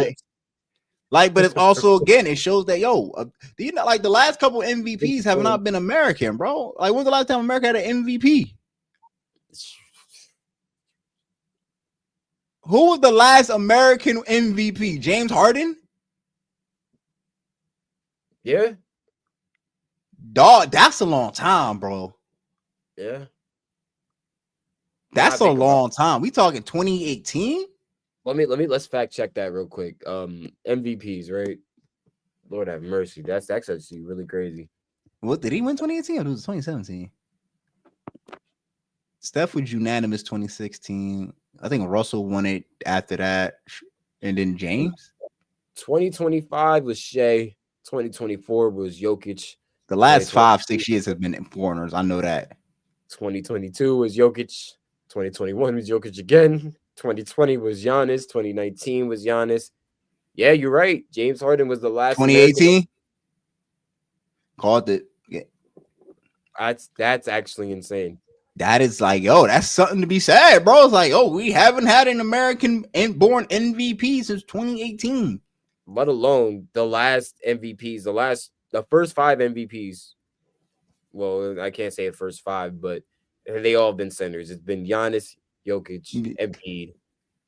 like, but it's also again, it shows that you know, like the last couple MVPs have not been American, bro. Like, when's the last time America had an MVP? Who was the last American MVP? James Harden? Yeah. Dog, that's a long time, bro. Yeah. That's a long time. We talking 2018? Let's fact check that real quick. MVPs, right? Lord have mercy. That's actually really crazy. What did he win 2018 or was it 2017? Steph was unanimous 2016. I think Russell won it after that, and then James. 2025 was Shea. 2024 was Jokic. The last 5-6 years have been foreigners. I know that. 2022 was Jokic. 2021 was Jokic again. 2020 was Giannis. 2019 was Giannis. Yeah, you're right. James Harden was the last. 2018. Called it. Yeah. That's actually insane. That is like, that's something to be said, bro. It's like, we haven't had an American-born MVP since 2018. Let alone the last MVPs, the first 5 MVPs well, I can't say the first 5, but they all been centers. It's been Giannis, Jokic, Embiid.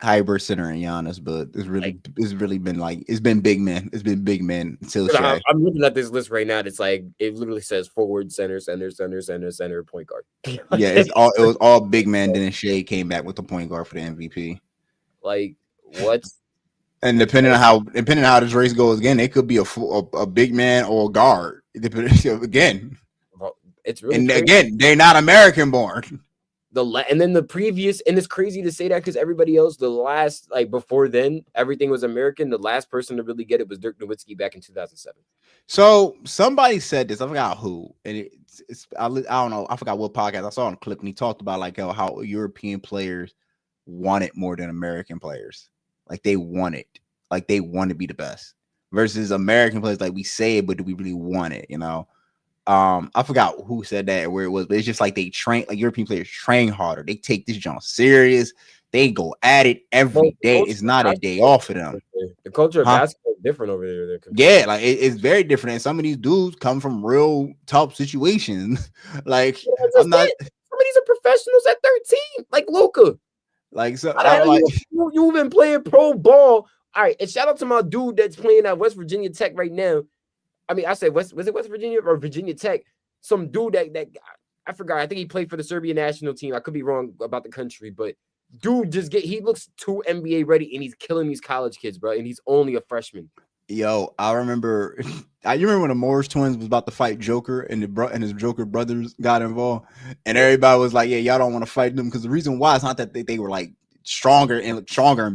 Hybrid center and Giannis, but it's really been like it's been big men. It's been big men until Shaq. I'm looking at this list right now. It's like it literally says forward, center, point guard. Yeah, it was all big men. Then Shea came back with the point guard for the MVP. Like what? And depending on how this race goes again, it could be a big man or a guard. Again, it's really and crazy. again they're not American born. And then the previous, and it's crazy to say that because everybody else, the last, like before then, everything was American. The last person to really get it was Dirk Nowitzki back in 2007. So somebody said this, I forgot who, and I don't know, I forgot what podcast I saw on a clip, and he talked about like how European players want it more than American players. Like they want it, like they want to be the best. Versus American players, like we say it, but do we really want it? You know. I forgot who said that or where it was, but it's just like they train, like European players train harder. They take this job serious. They go at it every day. It's not a day off for them. The culture of basketball is different over there. Yeah, like it's very different. And some of these dudes come from real tough situations. Like some of these are professionals at 13, like Luka. Like so, you've been playing pro ball. All right, and shout out to my dude that's playing at West Virginia Tech right now. I mean, I said was it West Virginia or Virginia Tech? Some dude that I forgot. I think he played for the Serbian national team. I could be wrong about the country, but dude he looks too NBA ready, and he's killing these college kids, bro. And he's only a freshman. Yo, I remember. You remember when the Morris twins was about to fight Joker, and his Joker brothers got involved, and everybody was like, "Yeah, y'all don't want to fight them because the reason why it's not that they were like stronger and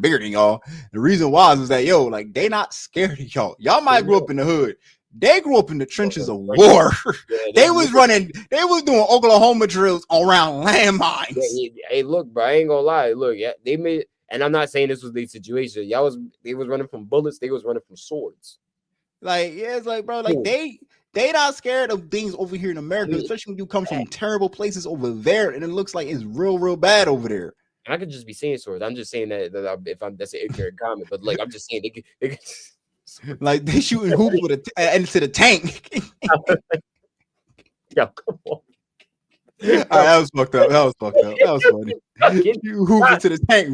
bigger than y'all. The reason why is that like they not scared of y'all. Y'all might grow up in the hood." They grew up in the trenches of war. Yeah, they was doing Oklahoma drills around landmines. Yeah, hey, look, bro, I ain't gonna lie. Look, yeah, they made, and I'm not saying this was the situation. They was running from bullets. They was running from swords. Like, yeah, it's like, bro, like they not scared of things over here in America, especially when you come from terrible places over there, and it looks like it's real bad over there. And I could just be saying swords. I'm just saying that that's an ignorant comment, but like I'm just saying they could like they shooting hoops into the tank. Yo, come on. That was fucked up. That was funny. You hoop into the tank.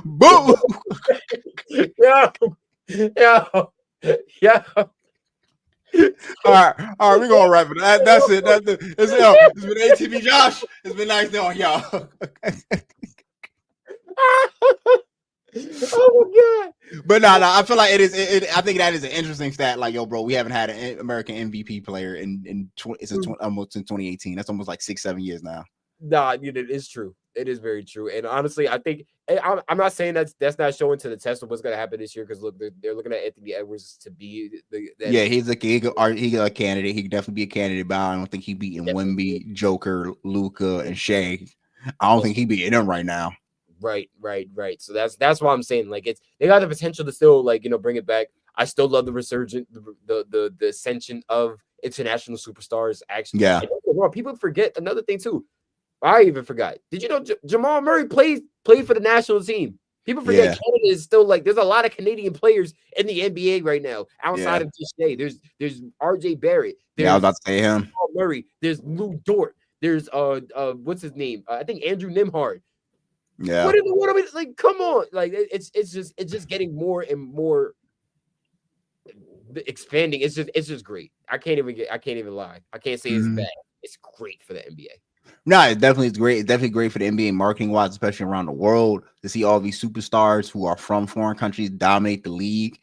Boom. Yeah. All right, we're gonna wrap it. That's it. It's been ATB Josh. It's been nice knowing y'all. Oh my god! But no, I feel like it is. I think that is an interesting stat. Like, yo, bro, we haven't had an American MVP player almost in 2018. That's almost like 6-7 years now. Nah, it is true. It is very true. And honestly, I think I'm not saying that's not showing to the test of what's going to happen this year because look, they're looking at Anthony Edwards to be yeah, he's a candidate. He could definitely be a candidate, but I don't think he beating Wemby, Joker, Luka, and Shea. I don't think he beating them right now. Right. So that's why I'm saying like they got the potential to still bring it back. I still love the resurgence, the ascension of international superstars. Actually, yeah. People forget another thing too. I even forgot. Did you know Jamal Murray played for the national team? People forget Canada is still there's a lot of Canadian players in the NBA right now outside of just Shea. There's RJ Barrett. I was about to say him. Jamal Murray. There's Lou Dort. There's what's his name? I think Andrew Nembhard. Yeah. What are we like? Come on, it's just getting more and more expanding. It's just great. I can't even lie. I can't say it's bad. It's great for the NBA. No, it's great. It's definitely great for the NBA marketing wise, especially around the world, to see all these superstars who are from foreign countries dominate the league.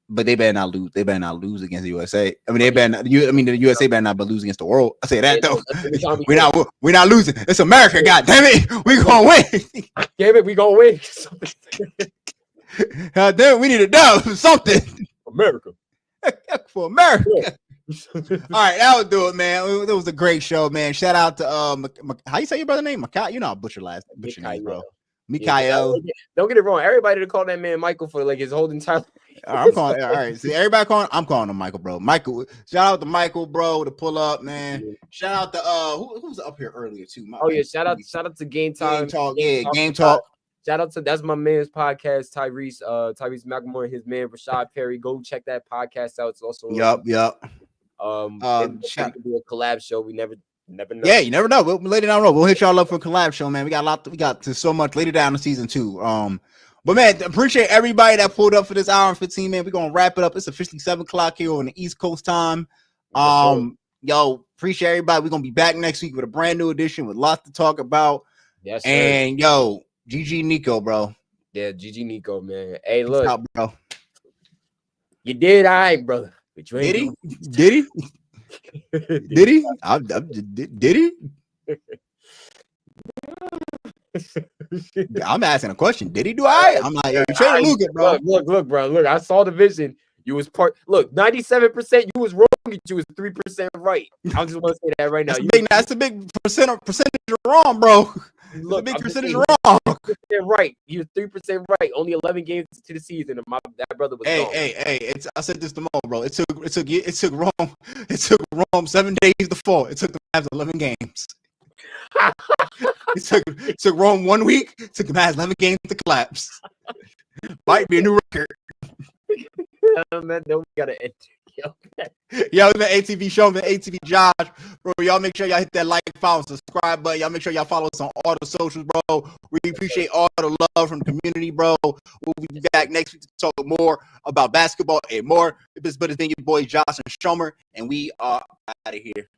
But they better not lose. They better not lose against the USA. I mean, the USA better not lose against the world. I say that though. We're not losing. It's America. God damn it, we gonna win. Damn it, we gonna win. God damn it, we need to know something. America for America. Yeah. All right, that would do it, man. It was a great show, man. Shout out to how you say your brother name? Mikhail. You know how butcher name, bro. Mikhail. Don't get it wrong. Everybody to call that man Michael for his whole entire. I'm calling. All right, see everybody calling. I'm calling him Michael, bro. Michael. Shout out to Michael, bro, to pull up, man. Yeah. Shout out to who's up here earlier too. Shout out to Game Time. Game Talk. Shout out to that's my man's podcast, Tyrese McLemore, his man Rashad Perry. Go check that podcast out. It's also Yup. And shout- we can do a collab show. We never know. Yeah, you never know. We'll later down the road. We'll hit y'all up for a collab show, man. We got a lot. We got to so much later down in season 2. But man, appreciate everybody that pulled up for this hour and 15, man. We're gonna wrap it up. It's officially 7:00 here on the East Coast time. Yo, appreciate everybody. We're gonna be back next week with a brand new edition with lots to talk about. Yes, sir. And yo, GG Nico, bro. Yeah, GG Nico, man. Hey, look, out, bro. You did all right, brother. But you ain't Did he? Did he? Did he? I'm asking a question. Did he do all right? I'm like, yo, you trying to look it, bro. Look, bro. Look, I saw the vision. You was 97%. You was wrong. You was 3% right. I just want to say that right now. That's a big percentage wrong, bro. Look, a big percentage wrong. Right. You was 3% right. Only 11 games to the season, and that brother was gone. Hey. I said this to Mo, bro. It took Rome 7 days to fall. It took the Mavs 11 games. It took Rome 1 week. It took the Mavs 11 games to collapse. Might be a new record. Man, no, we gotta end. Yo, it's the ATB show, man. ATB Josh, bro. Y'all make sure y'all hit that like, follow, subscribe button. Y'all make sure y'all follow us on all the socials, bro. We appreciate all the love from the community, bro. We'll be back next week to talk more about basketball and more. It's been your boy Josh and Shomer, and we are out of here.